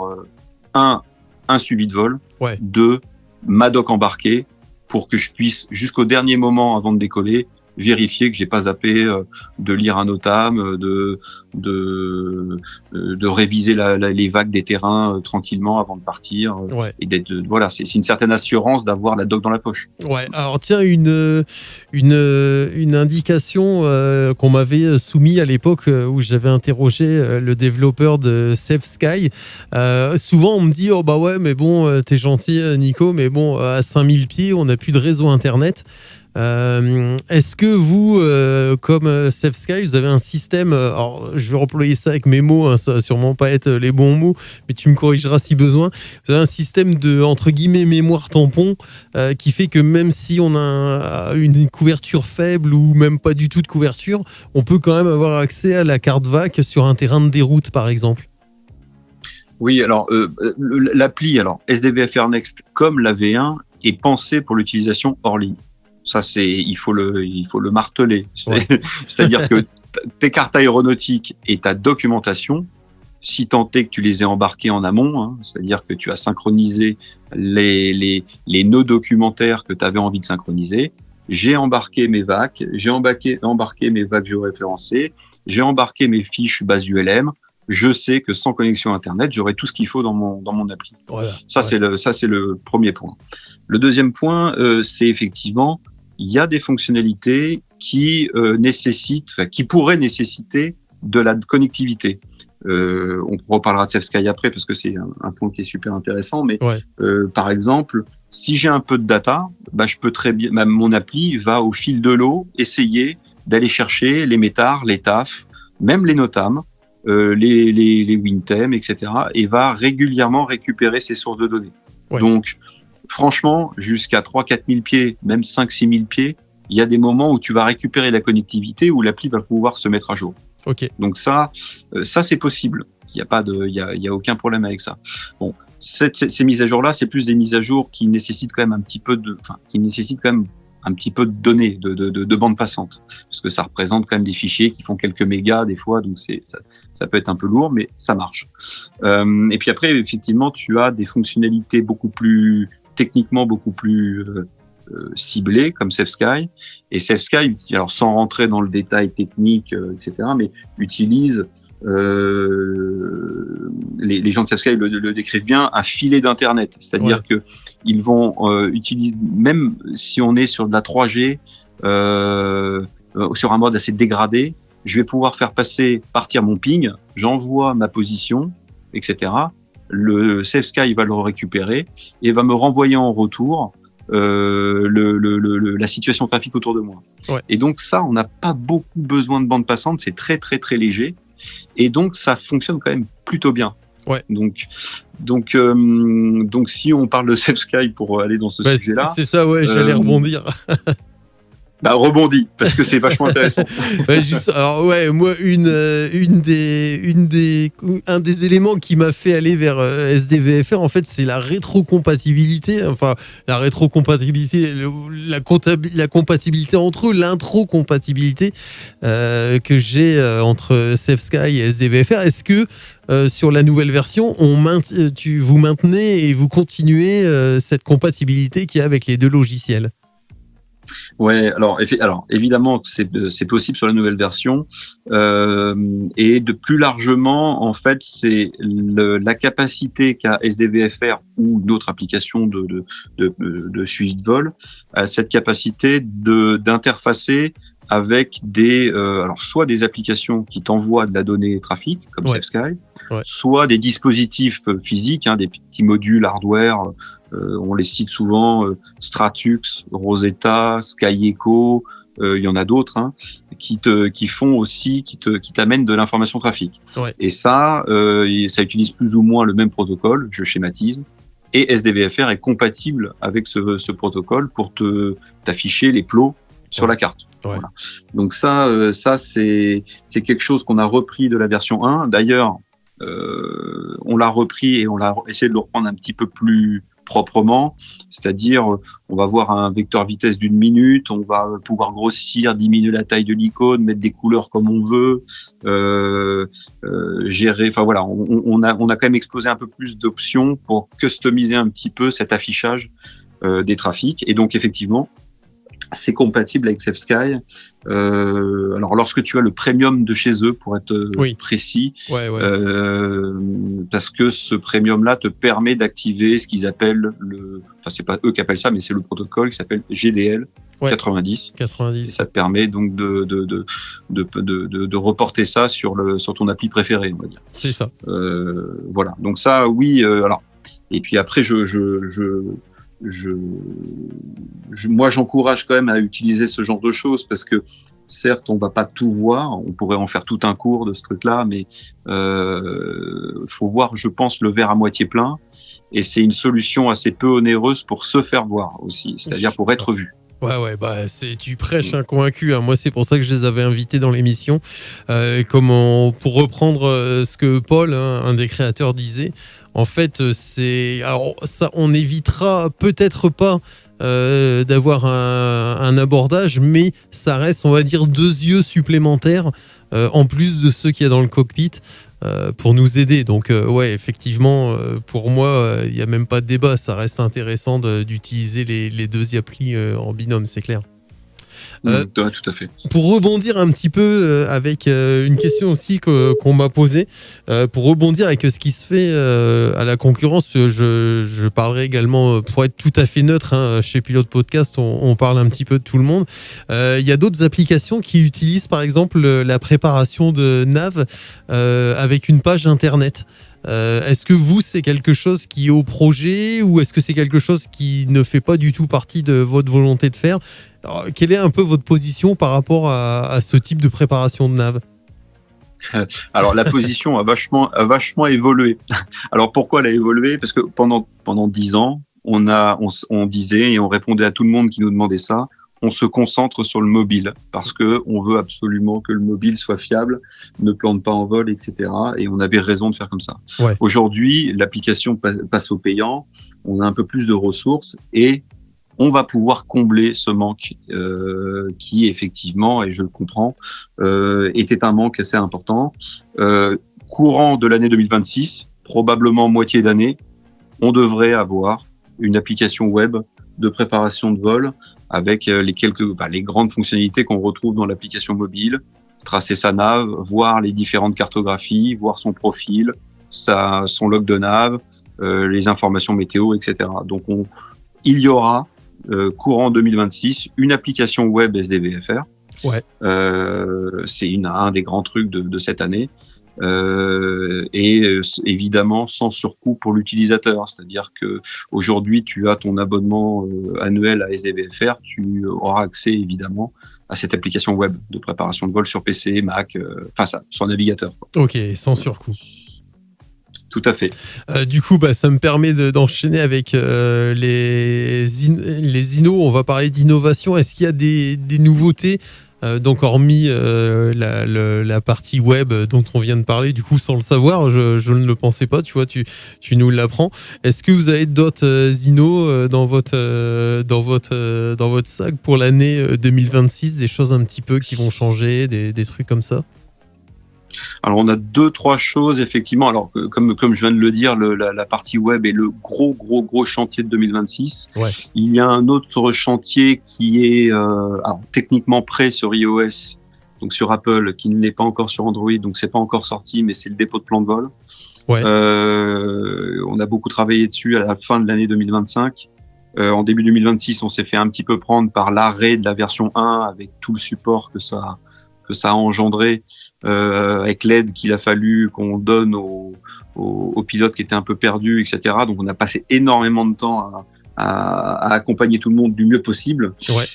un suivi de vol, deux, ma doc embarquée pour que je puisse jusqu'au dernier moment avant de décoller vérifier que j'ai pas zappé de lire un notam, de réviser les vagues des terrains tranquillement avant de partir et d'être c'est une certaine assurance d'avoir la doc dans la poche. Alors tiens, une indication qu'on m'avait soumis à l'époque où j'avais interrogé le développeur de Safe Sky. Souvent on me dit mais bon, t'es gentil Nico, mais bon, à 5000 pieds on n'a plus de réseau internet. Est-ce que vous, comme SafeSky, vous avez un système, alors je vais employer ça avec mes mots, hein, ça va sûrement pas être les bons mots, mais tu me corrigeras si besoin. Vous avez un système de, entre guillemets, mémoire tampon qui fait que même si on a une couverture faible ou même pas du tout de couverture, on peut quand même avoir accès à la carte VAC sur un terrain de déroute, par exemple. Oui, alors l'appli, alors SDVFR Next comme la V1 est pensée pour l'utilisation hors ligne. Ça, il faut le marteler. Ouais. C'est-à-dire que tes cartes aéronautiques et ta documentation, si tant est que tu les aies embarquées en amont, hein, c'est-à-dire que tu as synchronisé les nœuds documentaires que tu avais envie de synchroniser. J'ai embarqué mes VAC, j'ai embarqué mes VAC géoréférencés, j'ai embarqué mes fiches base ULM. Je sais que sans connexion Internet, j'aurai tout ce qu'il faut dans mon appli. Voilà. Ça, c'est le premier point. Le deuxième point, c'est effectivement, il y a des fonctionnalités qui pourraient nécessiter de la connectivité. On reparlera de SafeSky après parce que c'est un point qui est super intéressant. Mais par exemple, si j'ai un peu de data, je peux très bien, mon appli va au fil de l'eau essayer d'aller chercher les métars, les TAF, même les NOTAM. Les WinTem, etc. et va régulièrement récupérer ces sources de données. Ouais. Donc, franchement, jusqu'à 3-4 000 pieds, même 5-6 000 pieds, il y a des moments où tu vas récupérer la connectivité, où l'appli va pouvoir se mettre à jour. Okay. Donc ça c'est possible. Il y a aucun problème avec ça. Bon, ces mises à jour-là, c'est plus des mises à jour qui nécessitent quand même un petit peu de données, de bande passante, parce que ça représente quand même des fichiers qui font quelques mégas des fois, donc ça peut être un peu lourd, mais ça marche. Et puis après, effectivement, tu as des fonctionnalités techniquement beaucoup plus ciblées, comme SafeSky. Et SafeSky, alors sans rentrer dans le détail technique, etc., mais utilise les gens de SafeSky le décrivent bien, un filet d'internet, c'est-à-dire que ils vont utiliser, même si on est sur de la 3G, sur un mode assez dégradé, je vais pouvoir faire partir mon ping, j'envoie ma position, etc. Le SafeSky va le récupérer et va me renvoyer en retour la situation trafic autour de moi. Ouais. Et donc ça, on n'a pas beaucoup besoin de bande passante, c'est très très très léger. Et donc ça fonctionne quand même plutôt bien. Ouais. Donc si on parle de SafeSky pour aller dans ce sujet-là, c'est ça, ouais, j'allais rebondir. Rebondis parce que c'est vachement intéressant. Alors ouais, moi un des éléments qui m'a fait aller vers SDVFR, en fait, c'est la rétrocompatibilité. Enfin, la rétrocompatibilité, la compatibilité entre eux, l'introcompatibilité que j'ai entre SafeSky et SDVFR. Est-ce que sur la nouvelle version, vous maintenez et vous continuez cette compatibilité qu'il y a avec les deux logiciels? Ouais, alors évidemment c'est possible sur la nouvelle version et de plus largement en fait c'est la capacité qu'a SDVFR ou d'autres applications de suivi de vol, cette capacité d'interfacer avec soit des applications qui t'envoient de la donnée trafic comme SafeSky, soit des dispositifs physiques, des petits modules hardware. On les cite souvent, Stratux, Rosetta, SkyEcho, il y en a d'autres, qui t'amènent de l'information trafic. Ouais. Et ça utilise plus ou moins le même protocole, je schématise. Et SDVFR est compatible avec ce protocole pour t'afficher les plots sur la carte. Ouais. Voilà. Donc ça c'est quelque chose qu'on a repris de la version 1. D'ailleurs, on l'a repris et on l'a essayé de le reprendre un petit peu plus proprement, c'est-à-dire on va voir un vecteur vitesse d'1 minute, on va pouvoir grossir, diminuer la taille de l'icône, mettre des couleurs comme on veut, gérer, enfin voilà, on a quand même exposé un peu plus d'options pour customiser un petit peu cet affichage des trafics. Et donc effectivement c'est compatible avec SafeSky. Alors lorsque tu as le premium de chez eux, pour être précis, parce que ce premium-là te permet d'activer ce qu'ils appellent enfin c'est pas eux qui appellent ça, mais c'est le protocole qui s'appelle GDL 90. Et ça te permet donc de reporter ça sur ton appli préférée, on va dire. C'est ça. Voilà. Donc ça, oui. Alors et puis après, moi, j'encourage quand même à utiliser ce genre de choses parce que certes, on va pas tout voir. On pourrait en faire tout un cours de ce truc-là, mais faut voir, je pense, le verre à moitié plein. Et c'est une solution assez peu onéreuse pour se faire voir aussi, c'est-à-dire pour être vu. Ouais, tu prêches un convaincu. Moi, c'est pour ça que je les avais invités dans l'émission. Pour reprendre ce que Paul, un des créateurs, disait, en fait, alors ça, on évitera peut-être pas d'avoir un abordage, mais ça reste, on va dire, 2 yeux supplémentaires en plus de ceux qu'il y a dans le cockpit. Pour nous aider. Donc ouais, effectivement, pour moi, il n'y a même pas de débat. Ça reste intéressant d'utiliser les 2 applis en binôme, c'est clair. Ouais, tout à fait. Pour rebondir un petit peu avec une question aussi qu'on m'a posée, pour rebondir avec ce qui se fait à la concurrence, je parlerai également, pour être tout à fait neutre, chez Pilote Podcast, on parle un petit peu de tout le monde. Il y a d'autres applications qui utilisent par exemple la préparation de nav avec une page internet. Est-ce que vous, c'est quelque chose qui est au projet ou est-ce que c'est quelque chose qui ne fait pas du tout partie de votre volonté de faire ? Alors, quelle est un peu votre position par rapport à ce type de préparation de nav ? Alors la position a vachement évolué. Alors pourquoi elle a évolué ? Parce que pendant 10 ans, on disait et on répondait à tout le monde qui nous demandait ça. On se concentre sur le mobile parce que on veut absolument que le mobile soit fiable, ne plante pas en vol, etc. Et on avait raison de faire comme ça. Ouais. Aujourd'hui, l'application passe au payant. On a un peu plus de ressources et on va pouvoir combler ce manque qui effectivement, et je le comprends, était un manque assez important. Courant de l'année 2026, probablement moitié d'année, on devrait avoir une application web de préparation de vol avec les grandes fonctionnalités qu'on retrouve dans l'application mobile, tracer sa nav, voir les différentes cartographies, voir son profil, son log de nav, les informations météo, etc. Donc il y aura courant 2026, une application web SDVFR. Ouais. C'est un des grands trucs de cette année. Et évidemment sans surcoût pour l'utilisateur. C'est-à-dire que aujourd'hui, tu as ton abonnement annuel à SDVFR, tu auras accès évidemment à cette application web de préparation de vol sur PC, Mac, sur navigateur. Ok, sans surcoût. Tout à fait. Du coup, ça me permet d'enchaîner avec les innos. On va parler d'innovation. Est-ce qu'il y a des nouveautés donc hormis la partie web dont on vient de parler, du coup sans le savoir, je ne le pensais pas, tu vois, tu nous l'apprends. Est-ce que vous avez d'autres innos dans votre sac pour l'année 2026, des choses un petit peu qui vont changer, des trucs comme ça? Alors on a 2-3 choses effectivement. Alors comme je viens de le dire, la partie web est le gros chantier de 2026. Ouais. Il y a un autre chantier qui est techniquement prêt sur iOS, donc sur Apple, qui ne l'est pas encore sur Android, donc c'est pas encore sorti, mais c'est le dépôt de plan de vol. Ouais. On a beaucoup travaillé dessus à la fin de l'année 2025. En début 2026, on s'est fait un petit peu prendre par l'arrêt de la version 1 avec tout le support que ça a engendré, avec l'aide qu'il a fallu qu'on donne aux pilotes qui étaient un peu perdus, etc. Donc on a passé énormément de temps à accompagner tout le monde du mieux possible. Ouais.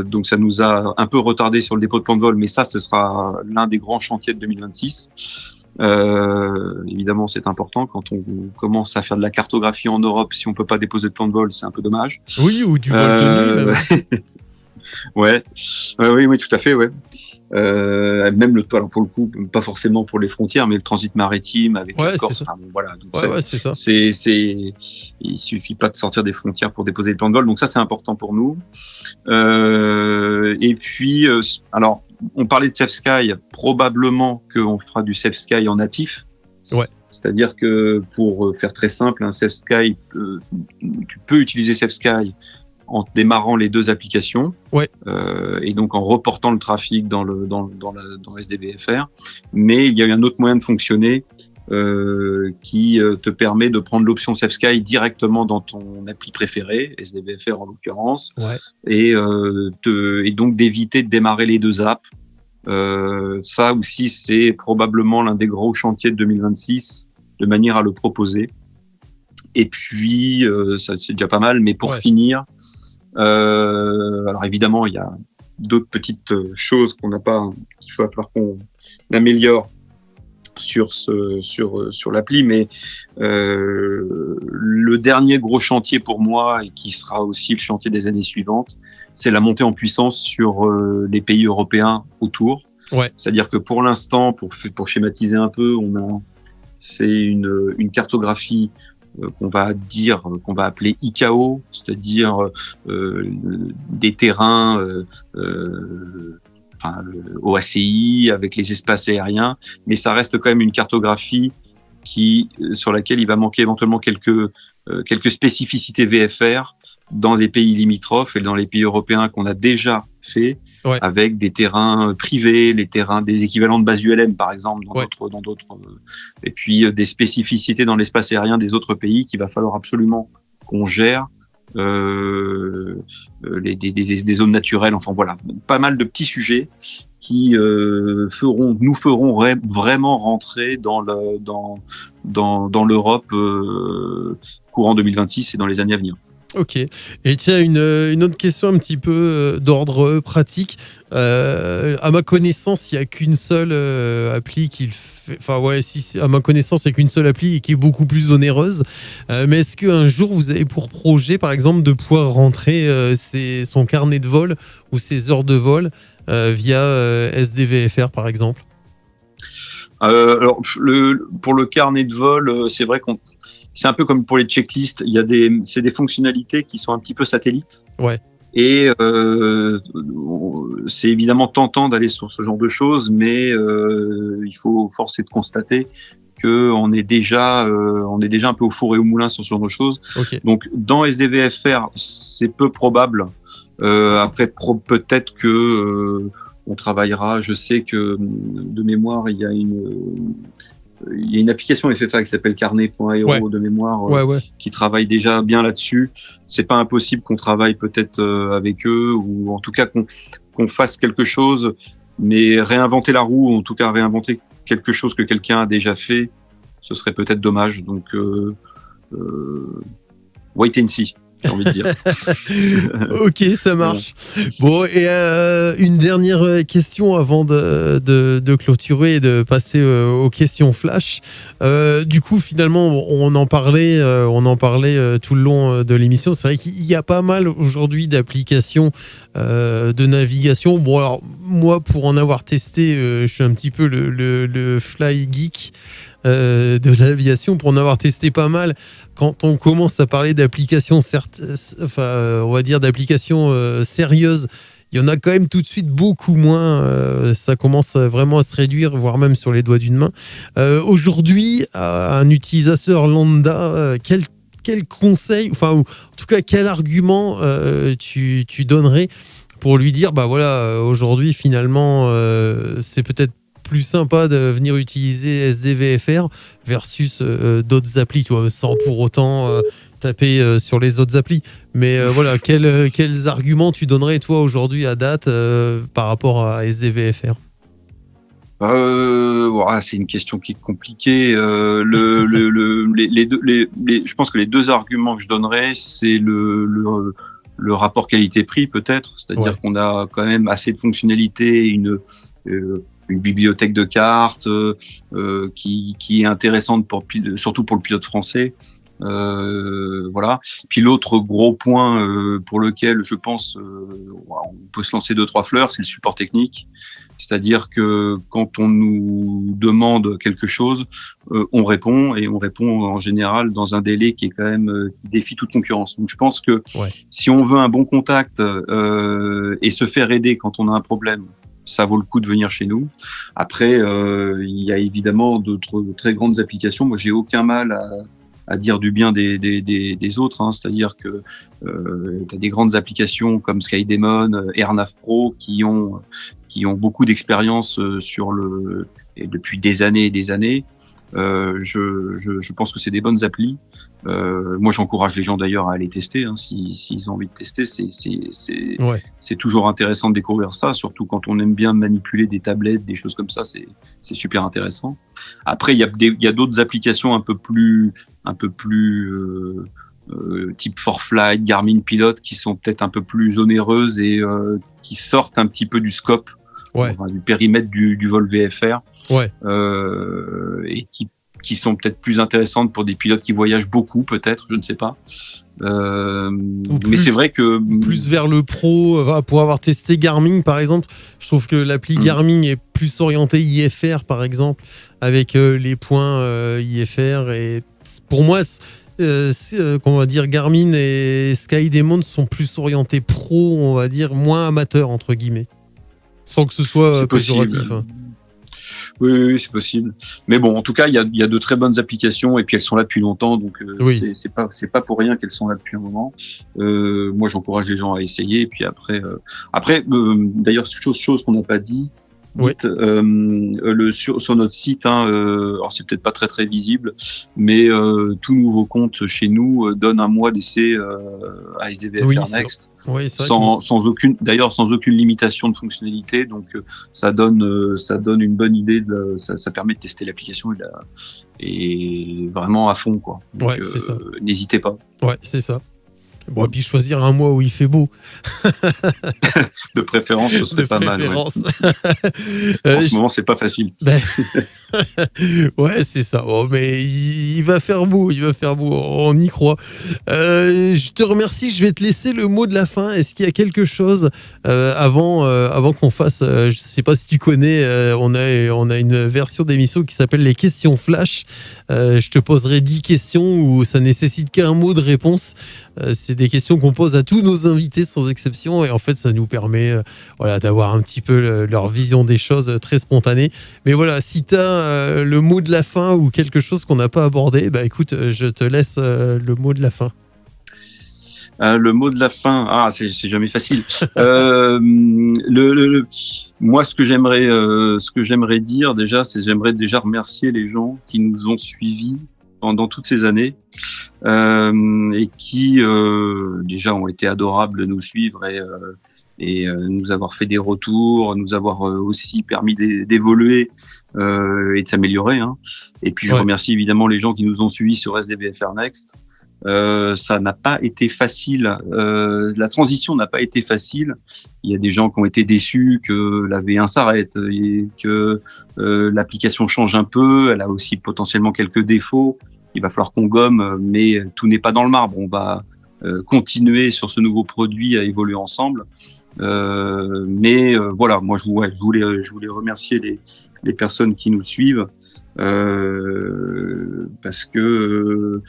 Donc ça nous a un peu retardé sur le dépôt de plan de vol, mais ça, ce sera l'un des grands chantiers de 2026. Évidemment, c'est important quand on commence à faire de la cartographie en Europe. Si on peut pas déposer de plan de vol, c'est un peu dommage. Oui, ou du vol de nuit même. Ouais, oui, tout à fait, ouais. Même alors pour le coup, pas forcément pour les frontières, mais le transit maritime avec la Corse. Voilà. Donc c'est ça. Il suffit pas de sortir des frontières pour déposer le plan de vol. Donc ça, c'est important pour nous. Et puis, alors, on parlait de Safe Sky. Probablement qu'on fera du Safe Sky en natif. Ouais. C'est-à-dire que pour faire très simple, un Safe Sky, tu peux utiliser Safe Sky en démarrant les 2 applications, ouais. Et donc en reportant le trafic dans SDVFR. Mais il y a eu un autre moyen de fonctionner qui te permet de prendre l'option Safe Sky directement dans ton appli préférée, SDVFR en l'occurrence, ouais. Et donc d'éviter de démarrer les 2 apps. Ça aussi, c'est probablement l'un des gros chantiers de 2026, de manière à le proposer. Et puis, ça c'est déjà pas mal, mais pour finir, alors évidemment, il y a d'autres petites choses qu'il va falloir qu'on améliore sur l'appli, mais le dernier gros chantier pour moi, et qui sera aussi le chantier des années suivantes, c'est la montée en puissance sur les pays européens autour. C'est-à-dire que pour l'instant, pour schématiser un peu, on a fait une cartographie qu'on va appeler ICAO, c'est-à-dire des terrains OACI avec les espaces aériens, mais ça reste quand même une cartographie sur laquelle il va manquer éventuellement quelques spécificités VFR dans les pays limitrophes et dans les pays européens qu'on a déjà fait, avec des terrains privés, des équivalents de base ULM par exemple dans d'autres, et puis des spécificités dans l'espace aérien des autres pays qu'il va falloir absolument qu'on gère. Des zones naturelles, enfin voilà, pas mal de petits sujets qui nous feront vraiment rentrer dans l'Europe courant 2026 et dans les années à venir. Ok. Et tiens, une autre question un petit peu d'ordre pratique. À ma connaissance, il n'y a qu'une seule appli qui le fait. Enfin ouais, à ma connaissance, il n'y a qu'une seule appli qui est beaucoup plus onéreuse. Mais est-ce qu'un jour, vous avez pour projet, par exemple, de pouvoir rentrer son carnet de vol ou ses heures de vol via SDVFR, par exemple ? Alors, pour le carnet de vol, c'est vrai c'est un peu comme pour les checklists. C'est des fonctionnalités qui sont un petit peu satellites. Et c'est évidemment tentant d'aller sur ce genre de choses, mais il faut forcer de constater que on est déjà un peu au four et au moulin sur ce genre de choses. Donc dans SDVFR, c'est peu probable. Après, peut-être que on travaillera. Je sais que de mémoire, il y a une application FFA qui s'appelle Carnet.aero de mémoire qui travaille déjà bien là-dessus. C'est pas impossible qu'on travaille peut-être avec eux, ou en tout cas qu'on fasse quelque chose, mais réinventer la roue, ou en tout cas réinventer quelque chose que quelqu'un a déjà fait, ce serait peut-être dommage. Donc wait and see, j'ai envie de dire. Ok, ça marche. Bon, et une dernière question avant de clôturer et de passer aux questions flash. Du coup, finalement, on en parlait tout le long de l'émission. C'est vrai qu'il y a pas mal aujourd'hui d'applications de navigation. Bon, alors moi, pour en avoir testé, je suis un petit peu le fly geek de l'aviation, pour en avoir testé pas mal. Quand on commence à parler d'applications, on va dire d'applications sérieuses, il y en a quand même tout de suite beaucoup moins. Ça commence vraiment à se réduire, voire même sur les doigts d'une main. Aujourd'hui, à un utilisateur lambda, quel conseil, enfin, en tout cas, quel argument tu donnerais pour lui dire, bah voilà, aujourd'hui, finalement, c'est peut-être plus sympa de venir utiliser SDVFR versus d'autres applis, tu vois, sans pour autant taper sur les autres applis. Mais voilà, quels arguments tu donnerais, toi, aujourd'hui, à date, par rapport à SDVFR ? C'est une question qui est compliquée. Je pense que les deux arguments que je donnerais, c'est le rapport qualité-prix, peut-être. C'est-à-dire qu'on a quand même assez de fonctionnalités, une bibliothèque de cartes qui est intéressante surtout pour le pilote français. Voilà. Puis l'autre gros point pour lequel je pense on peut se lancer 2-3 fleurs, c'est le support technique. C'est-à-dire que quand on nous demande quelque chose, on répond, et on répond en général dans un délai qui est quand même qui défie toute concurrence. Donc je pense que si on veut un bon contact et se faire aider quand on a un problème, ça vaut le coup de venir chez nous. Après, il y a évidemment d'autres très grandes applications. Moi, j'ai aucun mal à dire du bien des autres, hein. C'est-à-dire que tu as des grandes applications comme Skydaemon, AirNav Pro qui ont beaucoup d'expérience et depuis des années et des années. Je pense que c'est des bonnes applis. Moi, j'encourage les gens d'ailleurs à aller tester. S'ils ont envie de tester, c'est toujours intéressant de découvrir ça, surtout quand on aime bien manipuler des tablettes, des choses comme ça. C'est super intéressant. Après, il y a d'autres applications un peu plus type ForFlight, Garmin Pilot, qui sont peut-être un peu plus onéreuses et qui sortent un petit peu du scope, du périmètre du vol VFR, et qui sont peut-être plus intéressantes pour des pilotes qui voyagent beaucoup, peut-être, je ne sais pas. Mais c'est vrai que plus vers le pro, pour avoir testé Garmin par exemple, je trouve que l'appli Garmin est plus orientée IFR par exemple, avec les points IFR, et pour moi on va dire Garmin et Skydemon sont plus orientés pro, on va dire moins amateurs entre guillemets, sans que ce soit péjoratif. Oui, c'est possible. Mais bon, en tout cas, il y a de très bonnes applications et puis elles sont là depuis longtemps, donc c'est pas pour rien qu'elles sont là depuis un moment. Moi, j'encourage les gens à essayer. Et puis après, d'ailleurs, chose qu'on n'a pas dit. Sur notre site, alors c'est peut-être pas très très visible, mais tout nouveau compte chez nous donne un mois d'essai à SDVFR Next, sans aucune limitation de fonctionnalité, donc ça donne une bonne idée ça permet de tester l'application et vraiment à fond quoi. Donc, c'est ça. N'hésitez pas. Ouais, c'est ça. Bon, et puis choisir un mois où il fait beau. De préférence, ce serait pas mal. Ouais. En ce moment, c'est pas facile. Ouais, c'est ça. Oh, mais il va faire beau, on y croit. Je te remercie, je vais te laisser le mot de la fin. Est-ce qu'il y a quelque chose avant qu'on fasse, je sais pas si tu connais, on a une version d'émission qui s'appelle les questions flash. Je te poserai 10 questions où ça nécessite qu'un mot de réponse. C'est des questions qu'on pose à tous nos invités sans exception, et en fait ça nous permet d'avoir un petit peu leur vision des choses très spontanée. Mais voilà, si tu as le mot de la fin ou quelque chose qu'on n'a pas abordé, écoute, je te laisse le mot de la fin. Le mot de la fin, c'est jamais facile. Moi, ce que j'aimerais dire déjà, c'est j'aimerais déjà remercier les gens qui nous ont suivis pendant toutes ces années, et qui déjà ont été adorables de nous suivre et nous avoir fait des retours, nous avoir aussi permis d'évoluer et de s'améliorer. Et puis je remercie évidemment les gens qui nous ont suivis sur SDVFR Next. Ça n'a pas été facile. La transition n'a pas été facile. Il y a des gens qui ont été déçus que la V1 s'arrête et que l'application change un peu. Elle a aussi potentiellement quelques défauts. Il va falloir qu'on gomme, mais tout n'est pas dans le marbre. On va continuer sur ce nouveau produit à évoluer ensemble. Mais voilà, moi je voulais remercier les personnes qui nous suivent. Parce que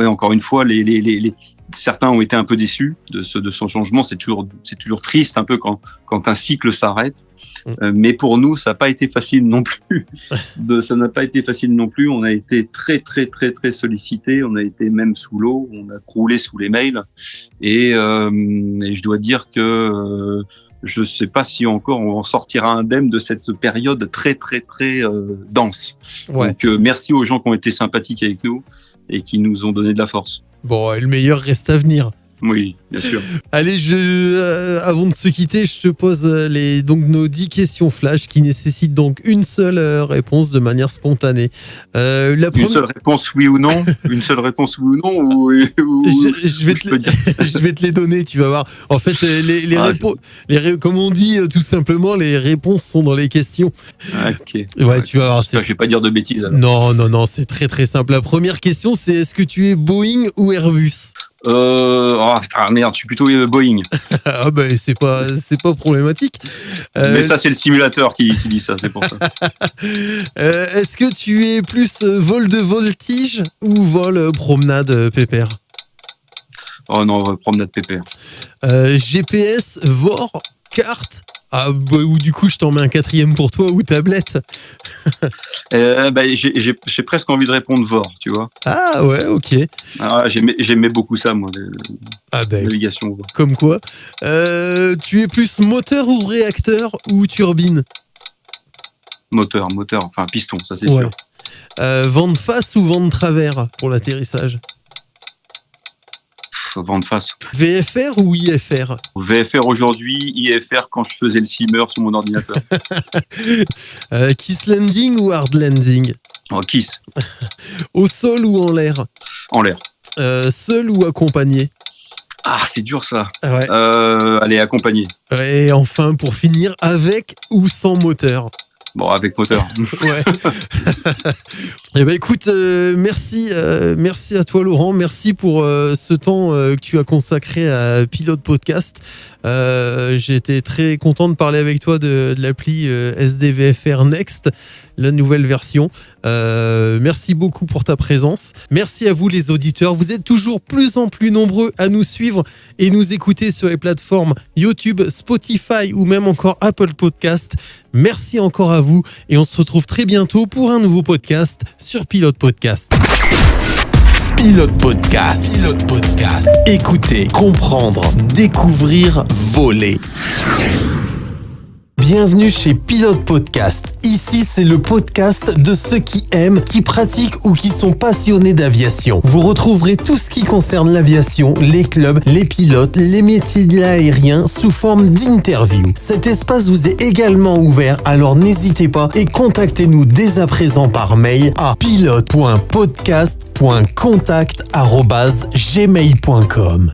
encore une fois, certains ont été un peu déçus de son changement. C'est toujours triste un peu quand un cycle s'arrête. Mais pour nous, ça n'a pas été facile non plus. Ça n'a pas été facile non plus. On a été très très très très sollicités. On a été même sous l'eau. On a croulé sous les mails. Et je dois dire que je sais pas si encore on en sortira indemne de cette période très très très dense. Donc merci aux gens qui ont été sympathiques avec nous et qui nous ont donné de la force. Bon, et le meilleur reste à venir. Oui, bien sûr. Allez, avant de se quitter, je te pose nos 10 questions flash qui nécessitent donc une seule réponse de manière spontanée. Une seule réponse oui ou non? Une seule réponse oui ou non? Je vais te les donner, tu vas voir. En fait, comme on dit tout simplement, les réponses sont dans les questions. Ok. Ouais, tu vas voir. Je vais pas dire de bêtises. Alors. Non, c'est très très simple. La première question, c'est est-ce que tu es Boeing ou Airbus? Merde, je suis plutôt Boeing. C'est pas problématique. Mais ça, c'est le simulateur qui dit ça, c'est pour ça. Est-ce que tu es plus vol de voltige ou vol promenade pépère? Oh non, promenade pépère. GPS, VOR, carte. Ou du coup je t'en mets un 4e pour toi, ou tablette. J'ai presque envie de répondre VOR, tu vois. Ah ouais, ok. J'aimais beaucoup ça, moi, navigation VOR. Comme quoi. Tu es plus moteur ou réacteur ou turbine? Moteur, enfin piston, ça c'est sûr. Vent de face ou vent de travers pour l'atterrissage? Vent de face. VFR ou IFR? VFR aujourd'hui, IFR quand je faisais le simmer sur mon ordinateur. Kiss landing ou hard landing? Oh, kiss. Au sol ou en l'air? En l'air. Seul ou accompagné? Ah, c'est dur ça. Ouais. Allez, accompagné. Et enfin, pour finir, avec ou sans moteur? Bon, avec moteur. Ouais. Eh ben écoute, merci à toi Laurent, merci pour ce temps que tu as consacré à Pilote Podcast. J'ai été très content de parler avec toi de l'appli SDVFR Next, la nouvelle version. Merci beaucoup pour ta présence. Merci à vous les auditeurs. Vous êtes toujours plus en plus nombreux à nous suivre et nous écouter sur les plateformes YouTube, Spotify ou même encore Apple Podcast. Merci encore à vous et on se retrouve très bientôt pour un nouveau podcast sur Pilote Podcast. Pilote Podcast. Pilote Podcast. Écoutez, comprendre, découvrir, voler. Bienvenue chez Pilote Podcast. Ici, c'est le podcast de ceux qui aiment, qui pratiquent ou qui sont passionnés d'aviation. Vous retrouverez tout ce qui concerne l'aviation, les clubs, les pilotes, les métiers de l'aérien sous forme d'interview. Cet espace vous est également ouvert, alors n'hésitez pas et contactez-nous dès à présent par mail à pilote.podcast.contact@gmail.com.